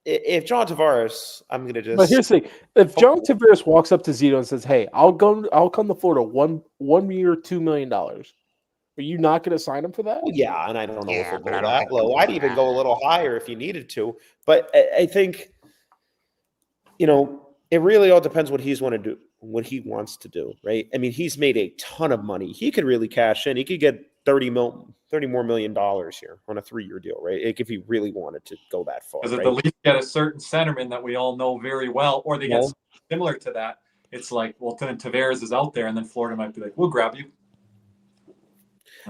if John Tavares, I'm going to just. But here's the thing: if John Tavares walks up to Zito and says, "Hey, I'll come to Florida 1 year, $2 million," are you not going to sign him for that? Well, yeah, and I don't know if it'll go that low. I'd even go a little higher if you needed to. But I think, it really all depends what he's want to do, what he wants to do, right? I mean, he's made a ton of money. He could really cash in. He could get $30 more million here on a 3-year deal, right? Like if he really wanted to go that far. Because if the Leafs get a certain centerman that we all know very well, or they get something similar to that, it's like, well, then Tavares is out there, and then Florida might be like, we'll grab you.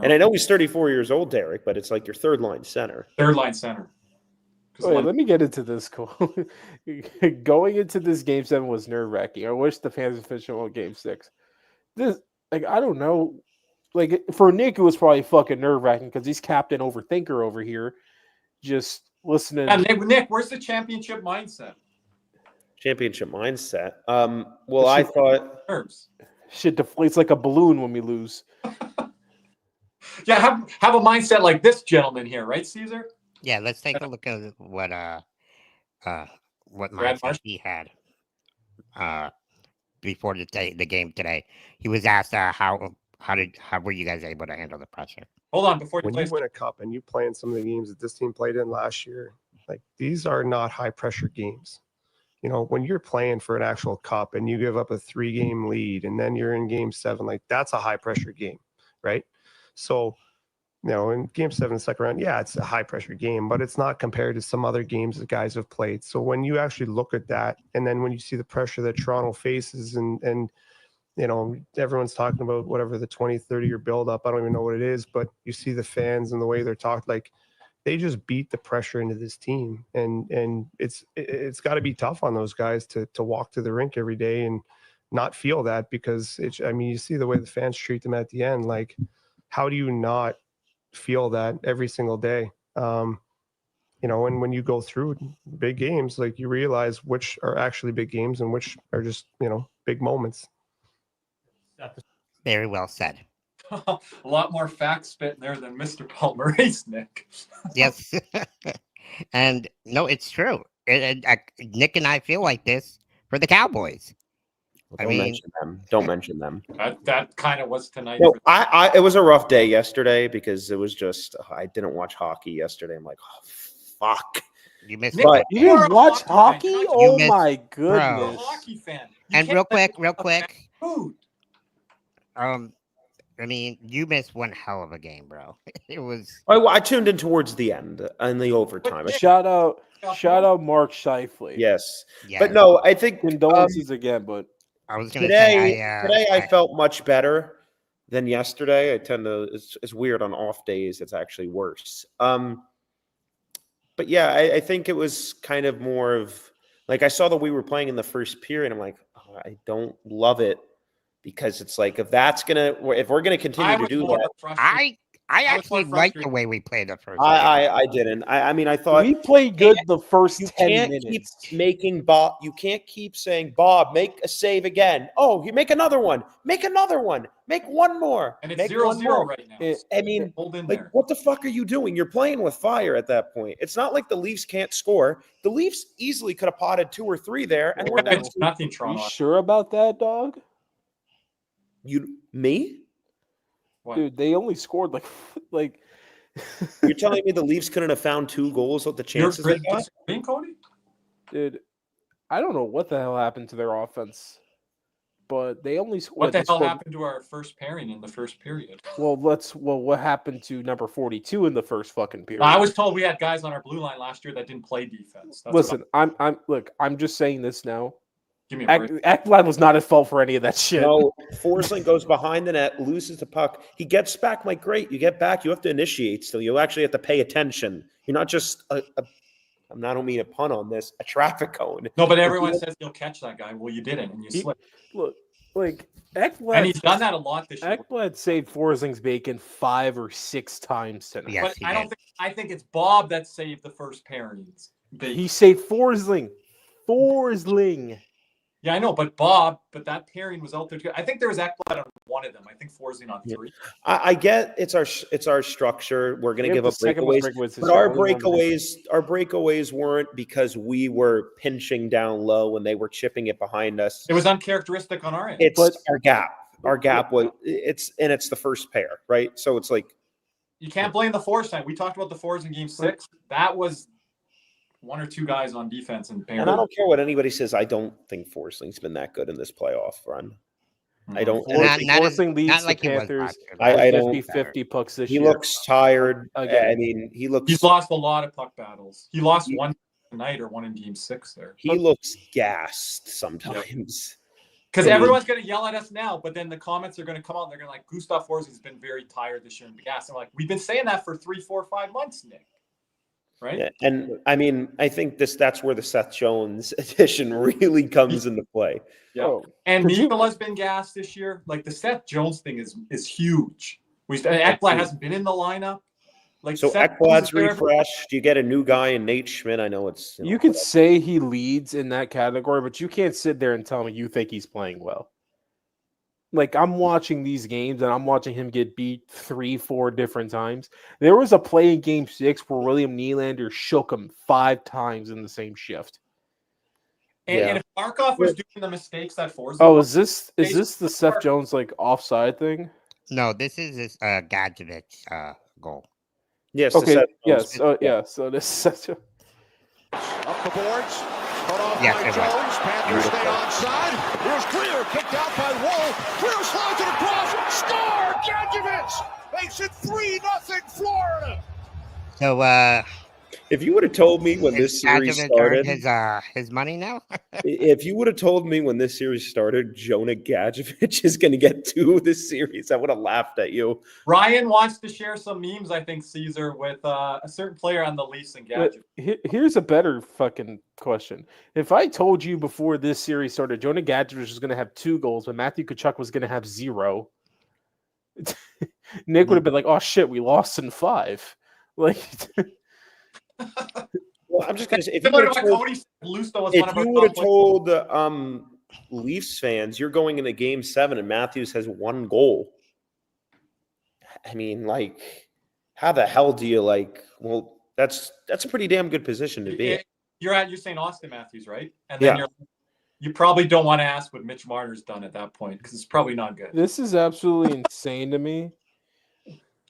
And I know he's 34 years old, Derek, but it's like your third line center. Third line center. Wait, let me get into this. Going into this Game 7 was nerve-wracking. I wish the fans official on Game 6. This, I don't know. For Nick, it was probably fucking nerve-wracking because he's captain overthinker over here. Just listening. Yeah, Nick, where's the championship mindset? Championship mindset. Well, I thought shit deflates like a balloon when we lose. Yeah, have a mindset like this gentleman here, right, Caesar? Yeah, let's take a look at what mindset he had before the game today. He was asked how were you guys able to handle the pressure? Hold on, before you win a cup and you play in some of the games that this team played in last year, like these are not high pressure games. When you're playing for an actual cup and you give up a 3-game lead and then you're in Game 7, like that's a high pressure game, right? So, in Game 7, second round, yeah, it's a high pressure game, but it's not compared to some other games that guys have played. So when you actually look at that, and then when you see the pressure that Toronto faces and everyone's talking about whatever the 20, 30-year buildup, I don't even know what it is, but you see the fans and the way they're talking, like they just beat the pressure into this team. And it's got to be tough on those guys to walk to the rink every day and not feel that because you see the way the fans treat them at the end. Like, how do you not feel that every single day? And when you go through big games, like you realize which are actually big games and which are just, big moments. Very well said. A lot more facts spit in there than Mr. Palmerace, Nick. Yes. And no, it's true. Nick and I feel like this for the Cowboys. Don't mention them. That kind of was tonight. No, it was a rough day yesterday because it was just I didn't watch hockey yesterday. I'm like, oh, fuck. You missed. You didn't watch hockey? Oh my goodness! Hockey fan. And real quick. You missed one hell of a game, bro. It was. I tuned in towards the end in the overtime. Shout out, Mark Scheifele. Yes, but no, I think condolences again. But I was going to say today I felt much better than yesterday. I tend to. It's weird on off days. It's actually worse. But yeah, I think it was kind of more of like I saw that we were playing in the first period. I'm like, oh, I don't love it. Because it's like if we're gonna continue to do that, I actually liked the way we played the first. I didn't. I thought we played good the first 10 minutes. Keep making Bob. You can't keep saying Bob, make a save again. Oh, you make another one. Make another one. Make one more. And it's 0-0 right now. What the fuck are you doing? You're playing with fire at that point. It's not like the Leafs can't score. The Leafs easily could have potted 2 or 3 there, and we're down. Nothing, Toronto. You sure about that, dog? Me? What? Dude, they only scored like. You're telling me the Leafs couldn't have found 2 goals with the chances they got? Cody? Dude, I don't know what the hell happened to their offense, but they only scored. What the hell happened to our first pairing in the first period? Well, what happened to number 42 in the first fucking period? I was told we had guys on our blue line last year that didn't play defense. Listen, I'm just saying this now. Ekblad was not at fault for any of that shit. No, Forsling goes behind the net, loses the puck. He gets back. Like, great, you get back. You have to initiate still. You actually have to pay attention. You're not just I don't mean a pun on this, a traffic cone. No, but everyone says you'll catch that guy. Well, you didn't, and you slipped. Look, Like And Ekblad, he's done that a lot this year. Ekblad saved Forsling's bacon 5 or 6 times tonight. Yes, But he I don't did. think I think it's Bob that saved the first pairings. He saved Forsling. Forsling. Yeah, I know, but that pairing was out there too. I think there was Ekblad on one of them. I think Forsling on 3. I get it's our structure. We're going to Yep, give the up second was breakaways, breakaways, but the our only one was- breakaways weren't because we were pinching down low and they were chipping it behind us. It was uncharacteristic on our end. It's But- our gap. Our gap was it's the first pair, right? So it's like You can't blame the force time. We talked about the fours in game 6. That was 1 or 2 guys on defense and pairing. and I don't care what anybody says. I don't think Forsling's been that good in this playoff run. I don't. Not- I think not- Forsling leads not like the he was Panthers. last year. I don't- 50-50 pucks this he year. looks tired. Again. I mean, he looks. He's lost a lot of puck battles. He lost one tonight or one in game 6 there. He looks gassed sometimes. Because I mean- everyone's going to yell at us now, but then the comments are going to come out and they're going to like, Gustav Forsling's been very tired this year in the gas. I'm like, we've been saying that for 3, 4, 5 months, Nick. Right? Yeah, and I mean, I think that's where the Seth Jones addition really comes into play. Yeah. Oh, And could you- Mikola's been gassed this year. Like the Seth Jones thing is huge. Ekblad hasn't been in the lineup. Like So Seth Ekblad's Jones is there. refreshed. You get a new guy in Nate Schmidt. I know it's You could say he leads in that category, but you can't sit there and tell me you think he's playing well. Like, I'm watching these games and I'm watching him get beat 3, 4 different times. There was a play in game 6 where William Nylander shook him 5 times in the same shift. And if Markov was doing the mistakes that Forsling Oh, is this the Seth Jones like offside thing? No, this is this Gadjevich goal. Yes. Okay. Seth Yes. Jones. Yeah. So this is Seth Jones. Up the boards, cut off Yes, by it was. Jones. Panthers stay onside. Here's Clear, kicked out by Wool. Clear slides it across. Score! Gadjevich makes it 3-0 Florida. So If you would have told me when is this series Gadjevich started, earned his money now? if you would have told me when this series started, Jonah Gadjevich is going to get 2 of this series, I would have laughed at you. Ryan wants to share some memes, I think, Caesar, with a certain player on the Leafs and But Gadget. here's a better fucking question. If I told you before this series started, Jonah Gadjevich was going to have 2 goals, but Matthew Tkachuk was going to have 0, Nick would have been like, "Oh shit, we lost in 5." Like, Well, I'm just going to say, if you Similar would to have what told, Cody said, Lusto was one of our top Leafs fans, you're going into game 7 and Matthews has 1 goal. I mean, like, how the hell do you well, that's a pretty damn good position to be in. You're saying Austin Matthews, right? And then you probably don't want to ask what Mitch Marner's done at that point because it's probably not good. this is absolutely insane to me.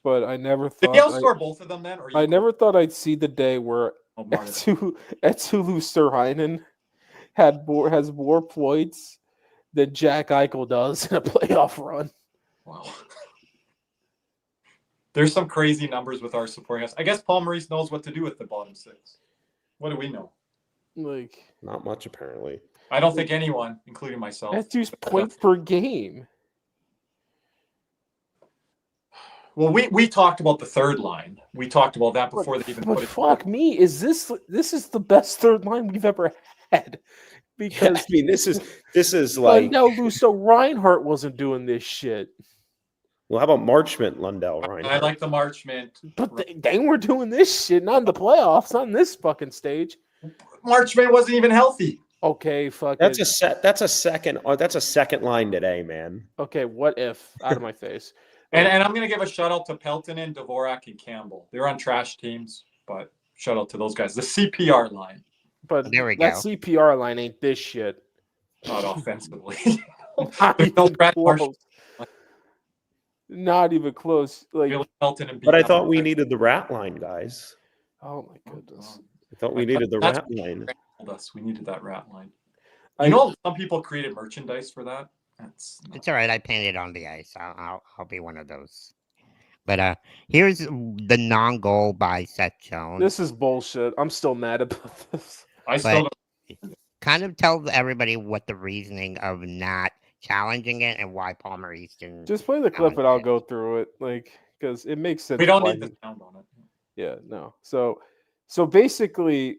But I never Did thought he outscore both of them then? Or I never thought I'd see the day where Marner. Etzulu Sturhainen has more points than Jack Eichel does in a playoff run. Wow. There's some crazy numbers with our supporting us. I guess Paul Maurice knows what to do with the bottom 6. What do we know? Like, Not much, apparently. I don't think anyone, including myself. that's just points per game. Well, we talked about the third line. We talked about that before they even But put it. fuck me, this is the best third line we've ever had. Because I mean, this is like like, now Luso Reinhardt wasn't doing this shit. well, how about Marchment, Lundell, Ryan? I like the Marchment. But they were doing this shit, not in the playoffs, not in this fucking stage. Marchment wasn't even healthy. Okay, fuck That's it. that's a second line today, man. Okay, what if? Out of my face. And I'm going to give a shout out to Peltonen, Dvorak, and Campbell. They're on trash teams, but shout out to those guys. The CPR line, But There we that go. CPR line ain't this shit. not offensively. Not There's no even Brad close. Marchment. Not even close. Like, Really Pelton and But I beat thought them. we needed the rat line, guys. oh my goodness. I thought we needed the That's rat line. told us we needed that rat line. I You know, some people created merchandise for that. That's It's all right. I painted on the ice. I'll be one of those. But here's the non-goal by Seth Jones. This is bullshit. I'm still mad about this. I still But don't. kind of tell everybody what the reasoning of not challenging it and why Palmer Easton. Just play the clip and I'll go through it. Like, because it makes sense. We don't why need he- the sound on it. Yeah, no. So basically,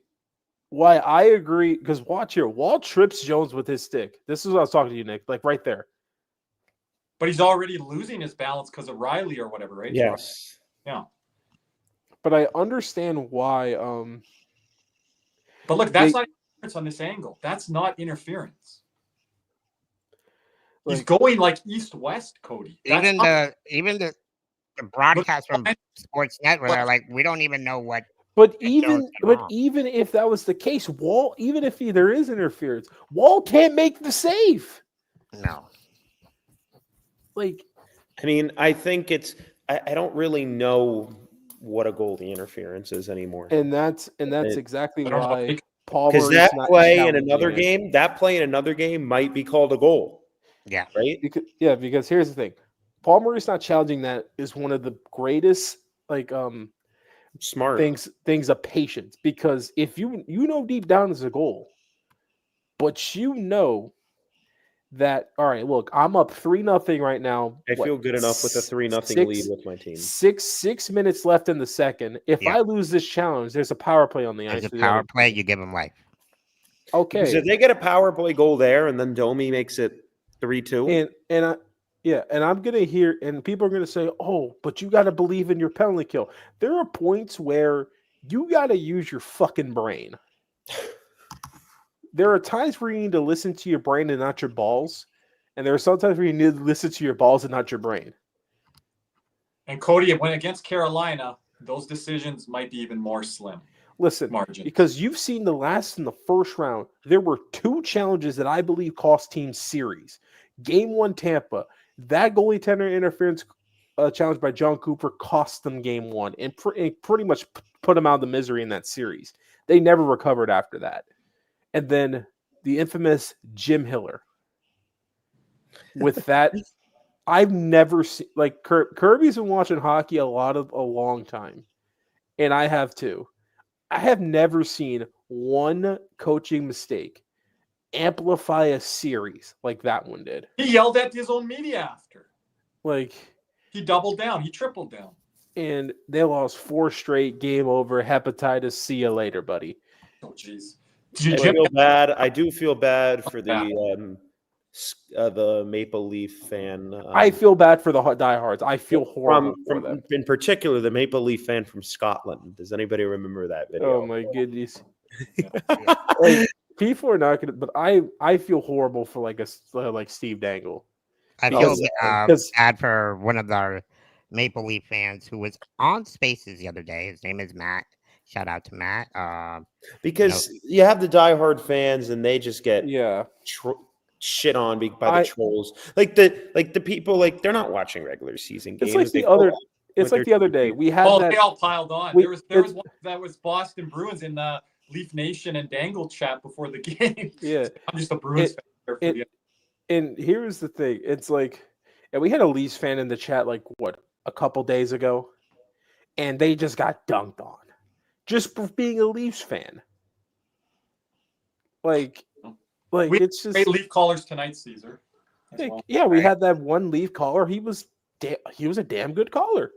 why I agree, because watch here, Wall trips Jones with his stick. This is what I was talking to you, Nick. Like right there. But he's already losing his balance because of Riley or whatever, right? Yes. Yeah. But I understand why. But look, that's not interference on this angle. That's not interference. He's going like east-west, Cody. Even the broadcast from Sportsnet where they're like, we don't even know what. But even if that was the case, Wall, even if there is interference, Wall can't make the save. No. Like, I mean, I think I don't really know what a goalie interference is anymore. And that's exactly why Paul because Murray's that not play in another game might be called a goal. Yeah. Right? Because here's the thing. Paul Murray's not challenging that is one of the greatest smart things of patience. Because if you know deep down is a goal, but you know that, all right, look, I'm up 3-0 right now. I feel good enough with a 3-0 lead with my team. 6 minutes left in the second. If I lose this challenge, there's a power play on the ice. There's a power play, you give them life. Okay. Because if they get a power play goal there and then Domi makes it 3-2. And I'm gonna hear, and people are gonna say, "Oh, but you got to believe in your penalty kill." There are points where you got to use your fucking brain. There are times where you need to listen to your brain and not your balls, and there are sometimes where you need to listen to your balls and not your brain. And Cody, when against Carolina, those decisions might be even more slim. Listen, margin. Because you've seen the last in the first round, there were 2 challenges that I believe cost teams series. Game 1, Tampa, that goalie tender interference challenge by John Cooper cost them game 1 and pretty much put them out of the misery in that series. They never recovered after that. And then the infamous Jim Hiller. With that, I've never seen, like, Kirby's been watching hockey a long time, and I have too. I have never seen one coaching mistake amplify a series like that one did. He yelled at his own media after. Like, he doubled down. He tripled down. And they lost 4 straight, game over, hepatitis, see you later, buddy. Oh, jeez. I feel bad. I do feel bad for the Maple Leaf fan. I feel bad for the diehards. I feel horrible for them. In particular, the Maple Leaf fan from Scotland. Does anybody remember that video? Oh my goodness! Like, people are not gonna, but I feel horrible for like Steve Dangle. I feel bad for one of our Maple Leaf fans who was on Spaces the other day. His name is Matt. Shout out to Matt. Because you have the diehard fans, and they just get shit on by the trolls. Like the people, like, they're not watching regular season games. It's like the other day. We had they all piled on. There was one that was Boston Bruins in the Leaf Nation and Dangle chat before the game. Yeah, I'm just a Bruins fan. And here's the thing: it's like, and we had a Leafs fan in the chat like a couple days ago, and they just got dunked on just for being a Leafs fan. Like it's just great Leaf callers tonight, Caesar. We had that one Leaf caller. He was a damn good caller.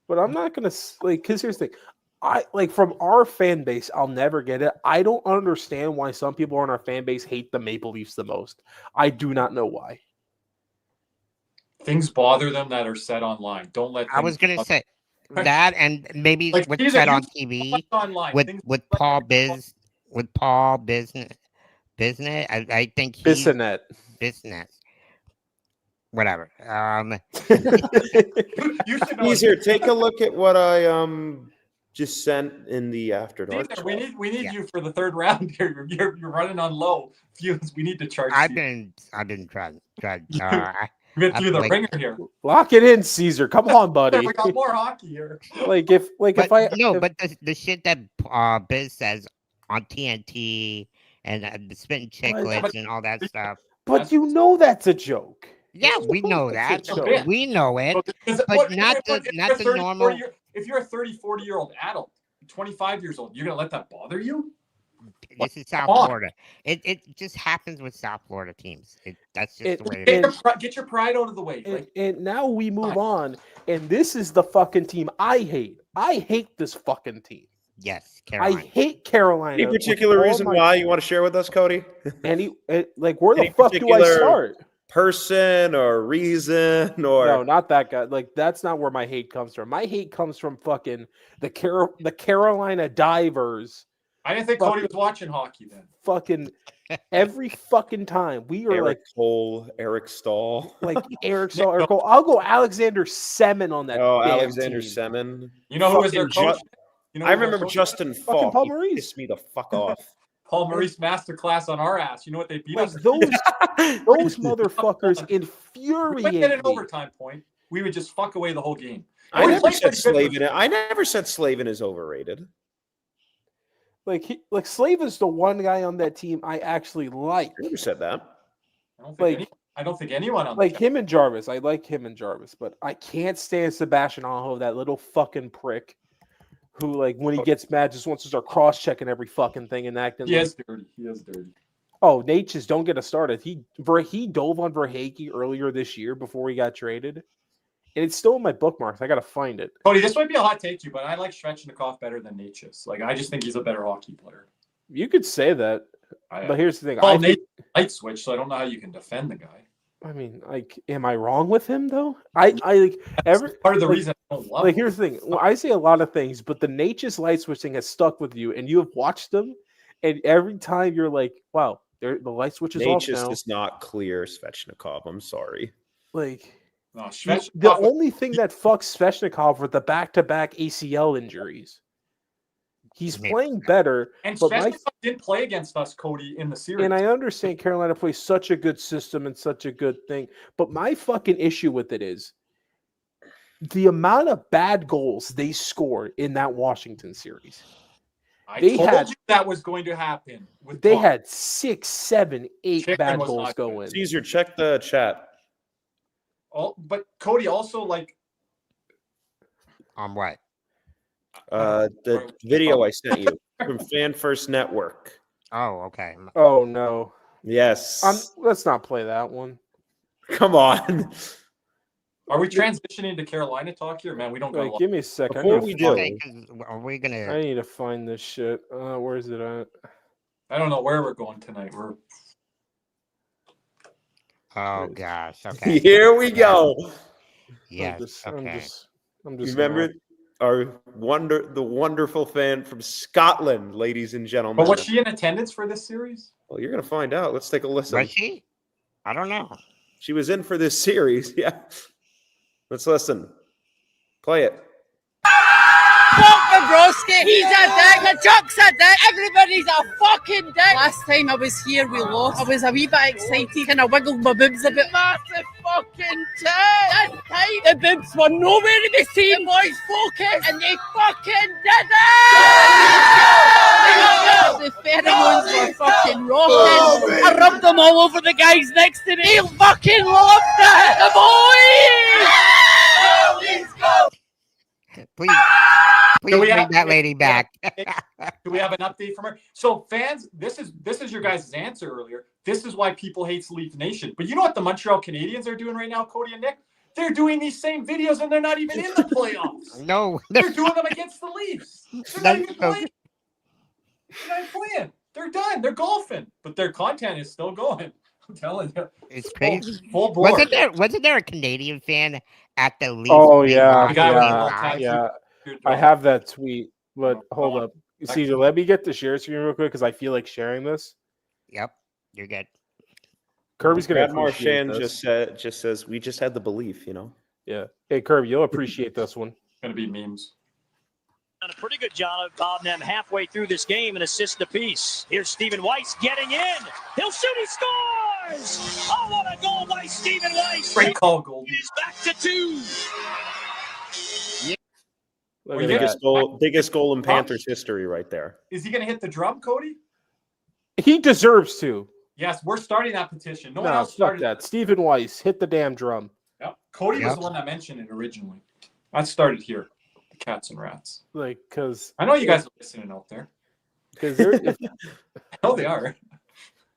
But I'm not gonna because here's the thing. From our fan base, I'll never get it. I don't understand why some people on our fan base hate the Maple Leafs the most. I do not know why. Things bother them that are said online. Don't let. I was gonna say that, and maybe what's said on TV with Paul Business. I think he's Bissonnette. Whatever. You should know. Easier. Take a look at what I just sent in the After Dark. We need you for the third round here. You're running on low fumes. We need to charge. I've been trying. We've been through the ringer here. Lock it in, Caesar. Come on, buddy. We got more hockey here. But the shit that Biz says on TNT and the spitting chicklets and all that stuff. But you know that's a joke. Yeah, we know that. We know it. But not the normal. If you're a 30, 40-year-old adult, 25 years old, you're going to let that bother you? This is South Florida. It just happens with South Florida teams. That's just the way it is. Get your pride out of the way. And now we move on. And this is the fucking team I hate. I hate this fucking team. Yes, Carolina. I hate Carolina. Any particular reason why you want to share with us, Cody? Where the fuck do I start? person or reason or No, not that guy. Like that's not where my hate comes from. My hate comes from fucking the Carolina Divers. I didn't think Cody was watching hockey then. Fucking every fucking time we are Eric like Cole, Eric Stahl. like Eric Stahl, Eric Cole. I'll go Alexander Semin on that. Oh, damn Alexander team. Semin. You know who was their Fucking coach? You know I who their remember coach Justin was? Fucking Falk. Paul He Maurice. pissed me the fuck off. Paul Maurice masterclass on our ass. You know what they beat Like us? those motherfuckers We wouldn't get an infuriate me. overtime point. We would just fuck away the whole game. I We never played said pretty good Slavin. I never said Slavin is overrated. Like Slave is the one guy on that team I actually like. I never said that. I don't think anyone on Like him and Jarvis. I like him and Jarvis, but I can't stand Sebastian Aho, that little fucking prick who, like, when he gets mad, just wants to start cross-checking every fucking thing and acting He like... is dirty. He is dirty. Oh, Nate, just don't get us started. He dove on Verhaeghe earlier this year before he got traded. And it's still in my bookmarks. I got to find it. Cody, this might be a hot take to you, but I like Svechnikov better than Natchez. Like, I just think he's a better hockey player. You could say that. But here's the thing. Well, Nate light switch, so I don't know how you can defend the guy. I mean, like, am I wrong with him though? I like every part of the like, reason I don't love like him. here's the thing. Well, I say a lot of things, but the Natchez light switch thing has stuck with you, and you have watched them, and every time you're like, "Wow, the light switch is off Natchez now." does not clear Svechnikov. I'm sorry. Like no, the only thing that fucks Svechnikov were the back-to-back ACL injuries. He's playing better, And but Svechnikov didn't play against us, Cody, in the series. and I understand Carolina plays such a good system and such a good thing, but my fucking issue with it is the amount of bad goals they scored in that Washington series. I They told had you that was going to happen. they had 6, 7, 8 Chicken bad was goals not good. going. Caesar, check the chat. But Cody also like On what? The video I sent you from Fan First Network. Oh, okay. Oh no. Yes. Let's not play that one. Come on. Are we transitioning to Carolina talk here, man? We don't Wait, go. give me a second. Before we do, Are we gonna? I need to find this shit. Where is it at? I don't know where we're going tonight. We're Oh gosh. Okay. here we go. Yes. I'm Okay. just gonna- Remember the wonderful fan from Scotland, ladies and gentlemen. But was she in attendance for this series? Well, you're gonna find out. Let's take a listen. Was she? I don't know. She was in for this series. Yeah. Let's listen. Play it. Fuck Bobrovsky! He's a dick! The Chuck's a dick! Everybody's a fucking dick! Last time I was here, we lost. I was a wee bit excited and I wiggled my boobs a bit. Massive fucking dick! This time, the boobs were nowhere in the team. The boys focused and they fucking did it! The pheromones were fucking rocking. I rubbed them all over the guys next to me. They fucking loved it! The boys! Please Do we bring have- that lady back. Do we have an update from her? So fans, this is your guys' answer earlier. This is why people hate Leaf Nation. But you know what the Montreal Canadiens are doing right now, Cody and Nick? They're doing these same videos and they're not even in the playoffs. No, They're doing them against the Leafs. They're not even playing. They're not even playing. They're done. They're golfing, but their content is still going. I'm telling you, it's crazy. Full board. Wasn't there a Canadian fan at the Leafs? Oh game yeah, last yeah, night? yeah. I have that tweet, but hold up. Caesar, let me get the share screen real quick because I feel like sharing this. Yep, you're good. Kirby's gonna Brad appreciate Marchand this. just says we just had the belief, you know. Yeah. Hey Kirby, you'll appreciate this one. Gonna be memes. Done a pretty good job of them halfway through this game and assist apiece. Here's Stephen Weiss getting in. He'll shoot. He scores. Oh, what a goal by Stephen Weiss! Great call, Goldie. He's back to 2. Biggest goal in Panthers history, right there. Is he gonna hit the drum, Cody? He deserves to. Yes, we're starting that petition. No one No, else fuck started that. Stephen Weiss, hit the damn drum. Yep. Cody was Yep. the one that mentioned it originally. I started here. The Cats and Rats. Like, cause I know you guys are listening out there. because there. I know they are.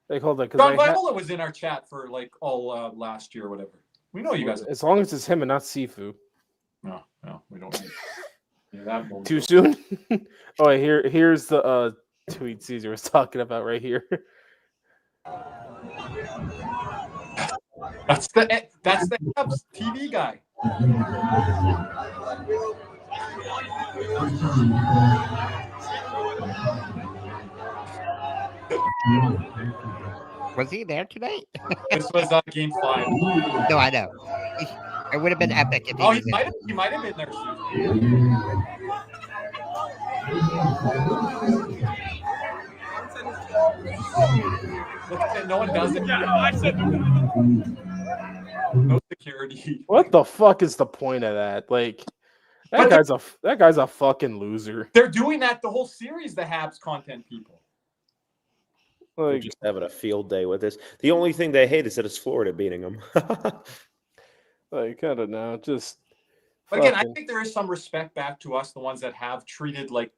Like, hold on, John because Viola was in our chat for like all last year or whatever. We know you guys. as long as it's him and not Sifu. No, we don't. Yeah, that bullshit. Too soon. Oh, wait, here's the tweet Caesar was talking about right here. That's the Habs TV guy. Was he there today? This was Game 5. No, I know. It would have been epic if he Oh, was there. he might have been there, Susan. Look at that. No one does it. No security. What the fuck is the point of that? Like, that guy's a fucking loser. They're doing that the whole series, the Habs content people. They're just having a field day with this. The only thing they hate is that it's Florida beating them. Like, I don't know. Just. But again, I think there is some respect back to us, the ones that have treated like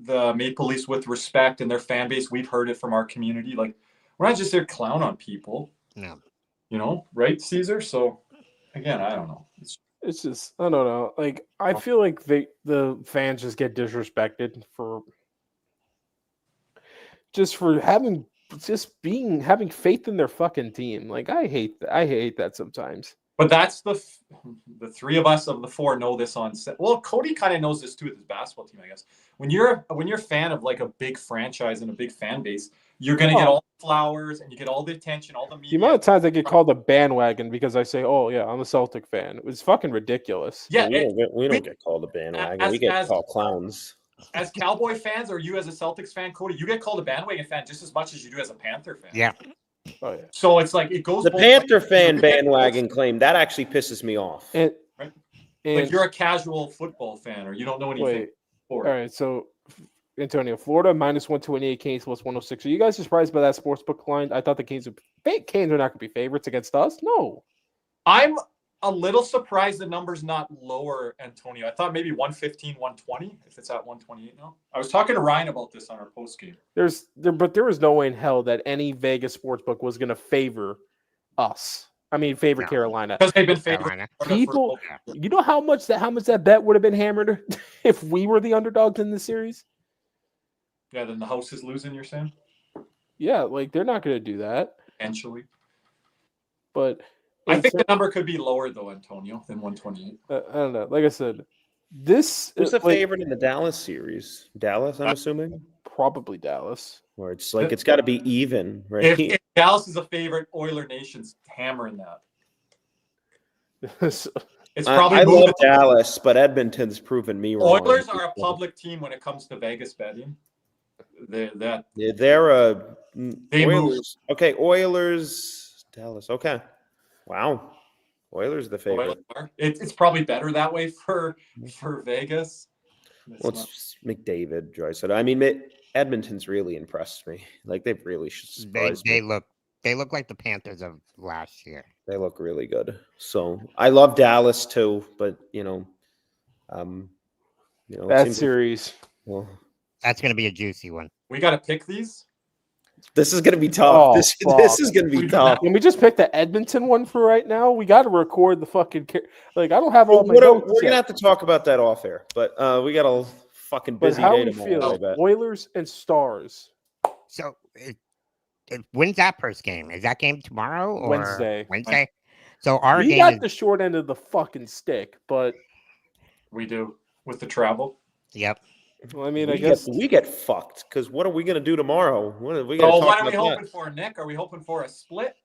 the Maple Leafs with respect and their fan base. We've heard it from our community. Like, we're not just there to clown on people. No. You know, right, Caesar? So, again, I don't know. It's just, I don't know. Like, I feel like the fans just get disrespected for having faith in their fucking team. Like, I hate that sometimes. But that's the three of us of the four know this on set. Well, Cody kind of knows this too with his basketball team, I guess. When you're a fan of like a big franchise and a big fan base, you're gonna get all the flowers and you get all the attention, all the media. The amount of times I get called a bandwagon because I say, "Oh yeah, I'm a Celtic fan." It was fucking ridiculous. Yeah, we don't get called a bandwagon. We get called clowns. As Cowboy fans, or you as a Celtics fan, Cody, you get called a bandwagon fan just as much as you do as a Panther fan. Yeah. Oh, yeah. So it's like it goes. The Panther fan bandwagon claim that actually pisses me off. And like you're a casual football fan, or you don't know anything. All right, so Antonio, Florida -128, Canes +106. Are you guys surprised by that sportsbook line? I thought the Canes are not going to be favorites against us. No, I'm a little surprised the number's not lower, Antonio. I thought maybe 115, 120, if it's at 128 now. I was talking to Ryan about this on our post game. But there was no way in hell that any Vegas sportsbook was going to favor us. I mean, favor Carolina. Because they've been favored. People, you know how much that bet would have been hammered if we were the underdogs in the series? Yeah, then the house is losing, you're saying? Yeah, like they're not going to do that. Potentially. But I think the number could be lower, though, Antonio, than 128. I don't know. Like I said, this Who's the favorite in the Dallas series? Dallas, I'm assuming? Probably Dallas. Or it's like it's got to be even, right? If Dallas is a favorite, Oiler Nation's hammering that. It's probably I love Dallas, but Edmonton's proven me wrong. Oilers are a public team when it comes to Vegas betting. They're Oilers. Okay, Oilers, Dallas. Okay. Wow. Oilers the favorite. It's probably better that way for Vegas. Well, it's McDavid, Drysdale. I mean, Edmonton's really impressed me. Like they've really surprised They me. look like the Panthers of last year. They look really good. So I love Dallas too, but that series. Well, that's going to be a juicy one. We got to pick these. This is going to be tough. Oh, this is going to be tough. Can we just pick the Edmonton one for right now? We got to record the fucking like. I don't have all my We're notes going to yet. have to talk about that off air, but we got a fucking busy how day do you tomorrow. I feel? bet. Oilers and Stars. So, when's that first game? Is that game tomorrow or Wednesday? Wednesday. So our we game got is the short end of the fucking stick, but we do with the travel. Yep. Well, I mean, I guess we get fucked because what are we going to do tomorrow? What are we what are we hoping for, Nick? Are we hoping for a split?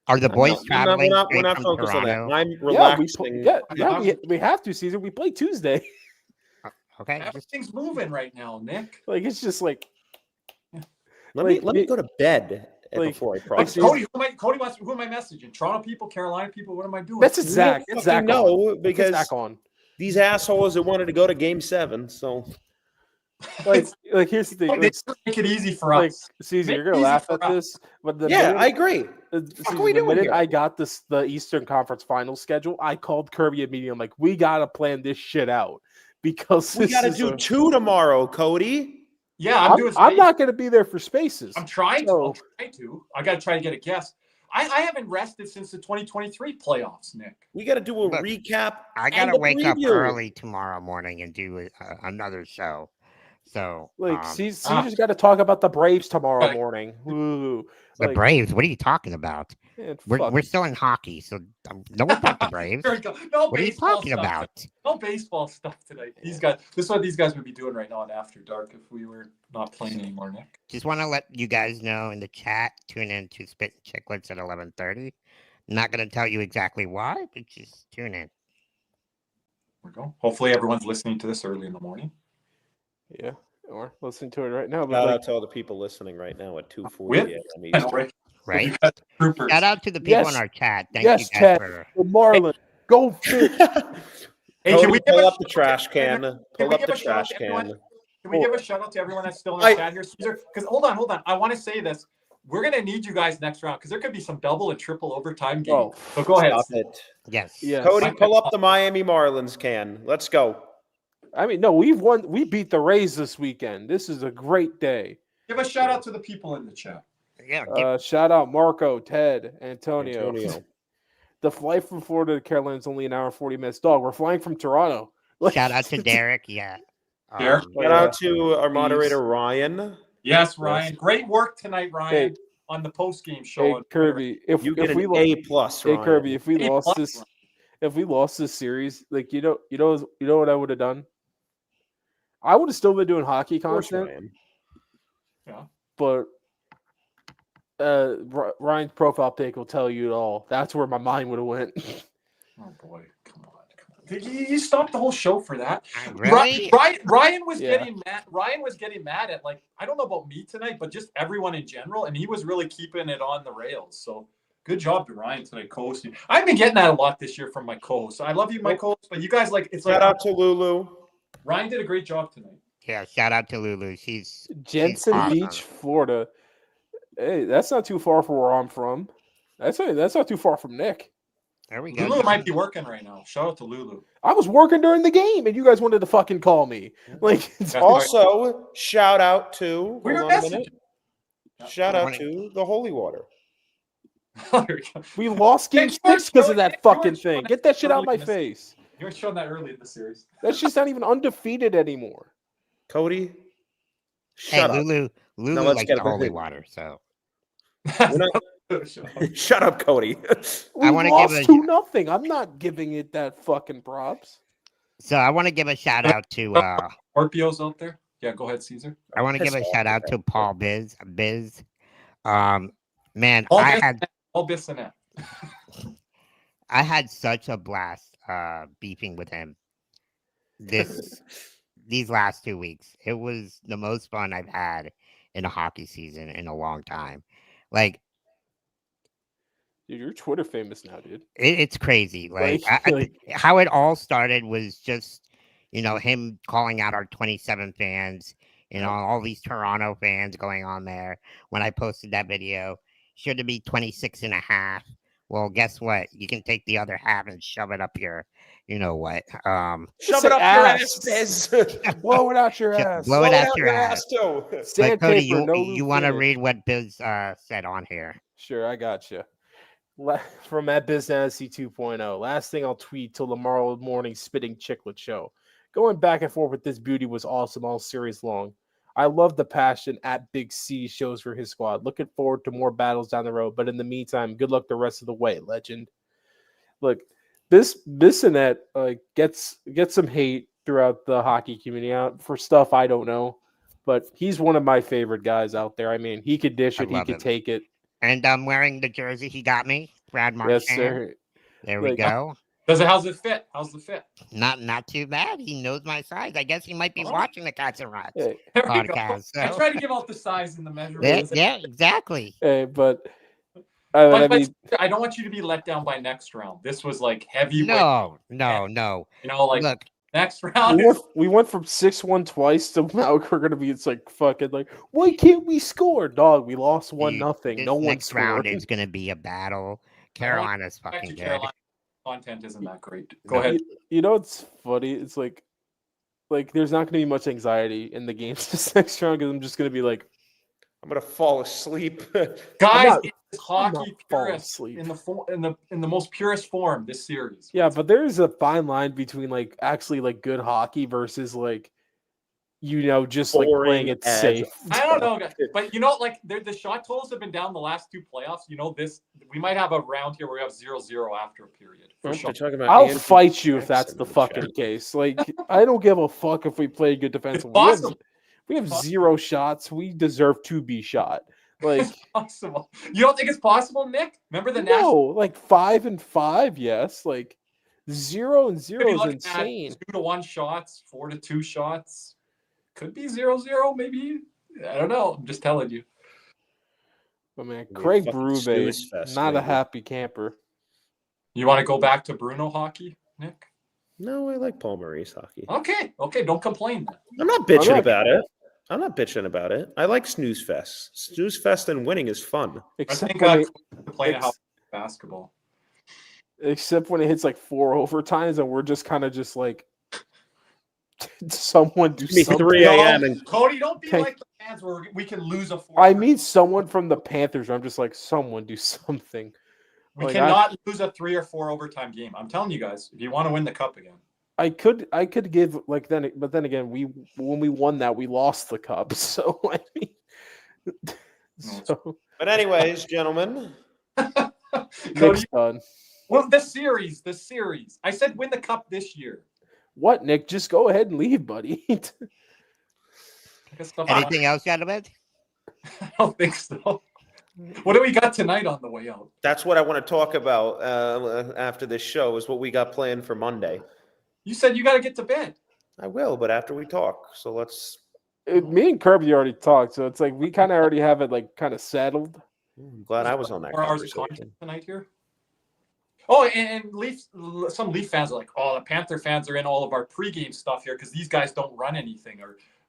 Are the boys traveling? We're not focused on that. I'm yeah, relaxing. we have to, Caesar. We play Tuesday. Okay. Everything's moving right now, Nick. Like it's just like. Let me go to bed before I process. Cody, who am I messaging? Toronto people, Carolina people. What am I doing? That's Zach. No, because Zach on. These assholes that wanted to go to Game 7. So, like here's the thing. They make it easy for us. Caesar, you're gonna laugh at this, but I agree. The minute I got the Eastern Conference Final schedule, I called Kirby immediately. I'm like, we gotta plan this shit out because we gotta do 2 tomorrow, Cody. Yeah, I'm not gonna be there for Spaces. I'm trying to. I gotta try to get a guest. I haven't rested since the 2023 playoffs, Nick. We got to do a recap. I got to wake up early tomorrow morning and do another show. So, Like, Caesar's got to talk about the Braves tomorrow morning. Ooh, the Braves? What are you talking about? Man, we're still in hockey, so no one talked the Braves. No what are you baseball talking stuff about? tonight. No baseball stuff tonight. These guys. This is what these guys would be doing right now on After Dark if we were not playing anymore, Nick. Just want to let you guys know in the chat. Tune in to Spit and Chicklets at 11:30. Not going to tell you exactly why, but just tune in. There we go. Hopefully, everyone's listening to this early in the morning. Yeah, or listening to it right now. But Shout like, out to all the people listening right now at 2:40 a.m. I know, Eastern. Right. Troopers. Shout out to the people in our chat. Thank yes, you guys Chad, for Marlin, go fish. Hey, Cody, can we pull give up the trash can. Pull up the trash can. Can we give a shout out to everyone that's still in our chat here, Caesar? Because hold on. I want to say this. We're gonna need you guys next round because there could be some double and triple overtime games. So go ahead. Stop it. Yes. Cody, pull up the Miami Marlins can. Let's go. I mean, no, we've won. We beat the Rays this weekend. This is a great day. Give a shout out to the people in the chat. Yeah. Shout out Marco, Ted, Antonio. The flight from Florida to Carolina is only an hour and 40 minutes. Dog, we're flying from Toronto. Shout out to Derek. Yeah. Derek. Shout out to our moderator Ryan. Yes, Ryan. Great work tonight, Ryan, on the post game show. Hey, Kirby, if you get we an A+, hey Ryan. Kirby, if we lost this series, like you know what I would have done? I would have still been doing hockey content. Yeah. But Ryan's profile pic will tell you it all. That's where my mind would have went. Oh boy, come on. You stopped the whole show for that. Really? Ryan was getting mad. Ryan was getting mad at, like, I don't know about me tonight, but just everyone in general, and he was really keeping it on the rails. So good job to Ryan tonight co-hosting. I've been getting that a lot this year from my co-hosts. I love you, my co-hosts, but you guys shout out to Lulu. Ryan did a great job tonight. Yeah, shout out to Lulu. She's Jensen awesome. Beach, Florida. Hey, that's not too far from where I'm from. That's not too far from Nick. There we go. Lulu might be working right now. Shout out to Lulu. I was working during the game, and you guys wanted to fucking call me. Like, also, shout out to shout out Morning. to the Holy Water. We lost game 6 because of that fucking thing. Get that shit out of my face. You were showing that early in the series. That shit's not even undefeated anymore. Cody, Hey, Lulu Now let's likes get the holy everything. water, so shut up, Cody. We I want to lost give a 2-0. I'm not giving it that fucking props. so I want to give a shout out to Scorpios out there. Yeah, go ahead, Caesar. I want to give a shout out to Paul Biz. Man, All I Bissonnette. had such a blast beefing with him these last 2 weeks. It was the most fun I've had in a hockey season in a long time. Like, Dude, you're Twitter famous now, dude. it's crazy. Like, Like- how it all started was just, him calling out our 27 fans, all these Toronto fans going on there. When I posted that video, should it be 26 and a half? Well, guess what? You can take the other half and shove it up your, you know what? Shove it up your ass, Biz. Blow it out your ass. Blow it out your ass. too. But Cody, Sandpaper, no you want to finish. read what Biz said on here? Sure, I got you. From at Business 2.0. Last thing I'll tweet till tomorrow morning spitting chiclet show. Going back and forth with this beauty was awesome all series long. I love the passion at Big C shows for his squad. Looking forward to more battles down the road. But in the meantime, good luck the rest of the way, legend. Look, Bissonnette gets some hate throughout the hockey community out for stuff I don't know. But he's one of my favorite guys out there. I mean, he could dish it, he could take it. And I'm wearing the jersey he got me, Brad Marchand. Yes, sir. There we go. How's it fit? How's the fit? Not too bad. He knows my size. I guess he might be watching the Cats and Rats There we go. podcast. I So. try to give out the size and the measurements. Yeah, exactly. Hey, but I don't want you to be let down by next round. This was like heavyweight. No. Look, next we round. we went from 6-1 twice to now we're gonna be. It's like fucking like why can't we score, dog? We lost 1-0. This No one next round scored. is gonna be a battle. Carolina's fucking good. Carolina content isn't that great. Go ahead. You know what's funny? It's like there's not gonna be much anxiety in the games this next round because I'm just gonna be like, I'm gonna fall asleep. Guys, I'm it's hockey not falling purist asleep. in the most purest form this series. yeah, but there's a fine line between like actually like good hockey versus like just like playing it safe. I don't know, guys. But like the shot totals have been down the last 2 playoffs. This we might have a round here where we have 0-0 after a period. For sure. I'll fight you if that's the fucking case. Like, I don't give a fuck if we play good defense. We have 0 shots. We deserve to be shot. Like, it's possible. You don't think it's possible, Nick? Remember the like 5-5, yes. Like 0-0 is insane. 2-1 shots, 4-2 shots. Could be 0-0, maybe. I don't know. I'm just telling you. But man, Craig Berube, not a happy camper. You want to go back to Bruno hockey, Nick? No, I like Paul Maurice hockey. Okay, don't complain then. I'm not bitching about it. I like snooze fest. Snooze fest and winning is fun. Except I think playing basketball. Except when it hits like 4 overtimes and we're just kind of just like, someone do something. 3 a.m. and Cody, don't be like the fans where we can lose a 4. I mean, someone from the Panthers. I'm just like, someone do something. We cannot lose a 3 or 4 overtime game. I'm telling you guys, if you want to win the cup again. I could give but then again, when we won that, we lost the cup. So I mean, But anyways, gentlemen, Nick's done. Well, the series. I said win the cup this year. What, Nick? Just go ahead and leave, buddy. Anything else, gentlemen? I don't think so. What do we got tonight on the way out? That's what I want to talk about after this show. Is what we got planned for Monday. You said you got to get to bed. I will, but after we talk. So let's. Me and Kirby already talked, so it's like we kind of already have it like kind of settled. I'm glad I was on that 4 hours of content tonight here. Oh, and some Leaf fans are like, oh, the Panther fans are in all of our pregame stuff here because these guys don't run anything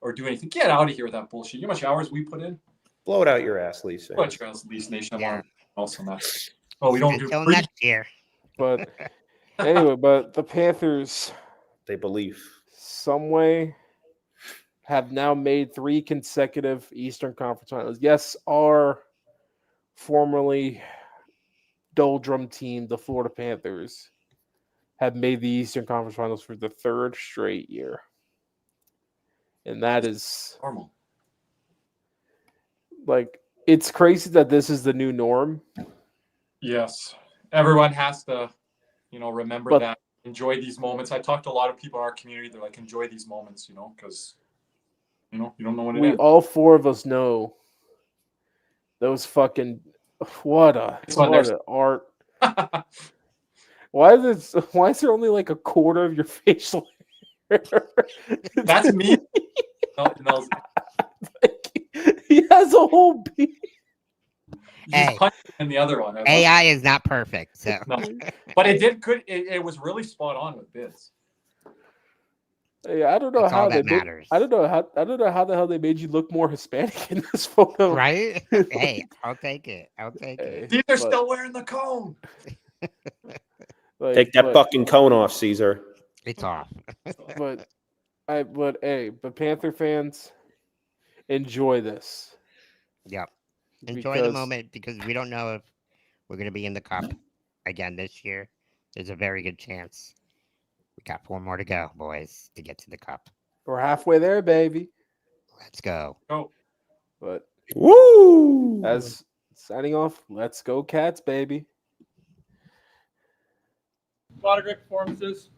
or do anything. Get out of here with that bullshit. You know how much hours we put in? Blow it out your ass, Leafs. Blow it your ass, Leafs Nation. Yeah. Also not. Oh, we don't do next year. But anyway, the Panthers, they believe some way have now made 3 consecutive Eastern Conference Finals. Yes, our formerly doldrum team, the Florida Panthers, have made the Eastern Conference Finals for the 3rd straight year. And that is normal. Like, it's crazy that this is the new norm. Yes. Everyone has to, remember that. Enjoy these moments. I talked to a lot of people in our community. They're like, enjoy these moments, because, you don't know when it ends. All 4 of us know those fucking what an art. Why is there only like a quarter of your facial hair? That's me. No. He has a whole beard. Hey, and the other one. AI is not perfect, so. No. But it was really spot on with Biz. Hey, I don't know That's how all they that matters. I don't know how the hell they made you look more Hispanic in this photo. Right? Hey, I'll take it. These are still wearing the cone. Take that fucking cone off, Caesar. It's off. but Panther fans, enjoy this. Yep. Enjoy the moment because we don't know if we're going to be in the cup again this year. There's a very good chance. We got 4 more to go, boys, to get to the cup. We're halfway there, baby. Let's go. Oh. But woo! As signing off, let's go Cats, baby. A lot of great performances.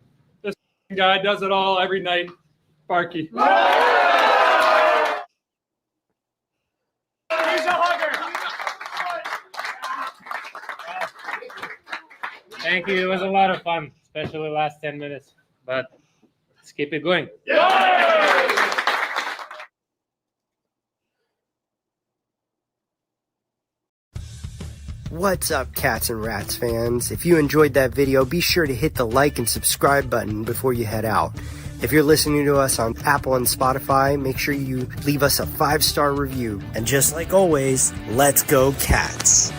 This guy does it all every night. Sparky. He's a hugger. Thank you. It was a lot of fun, especially the last 10 minutes. But let's keep it going. What's up, Cats and Rats fans? If you enjoyed that video, be sure to hit the like and subscribe button before you head out. If you're listening to us on Apple and Spotify, make sure you leave us a 5-star review. And just like always, let's go Cats.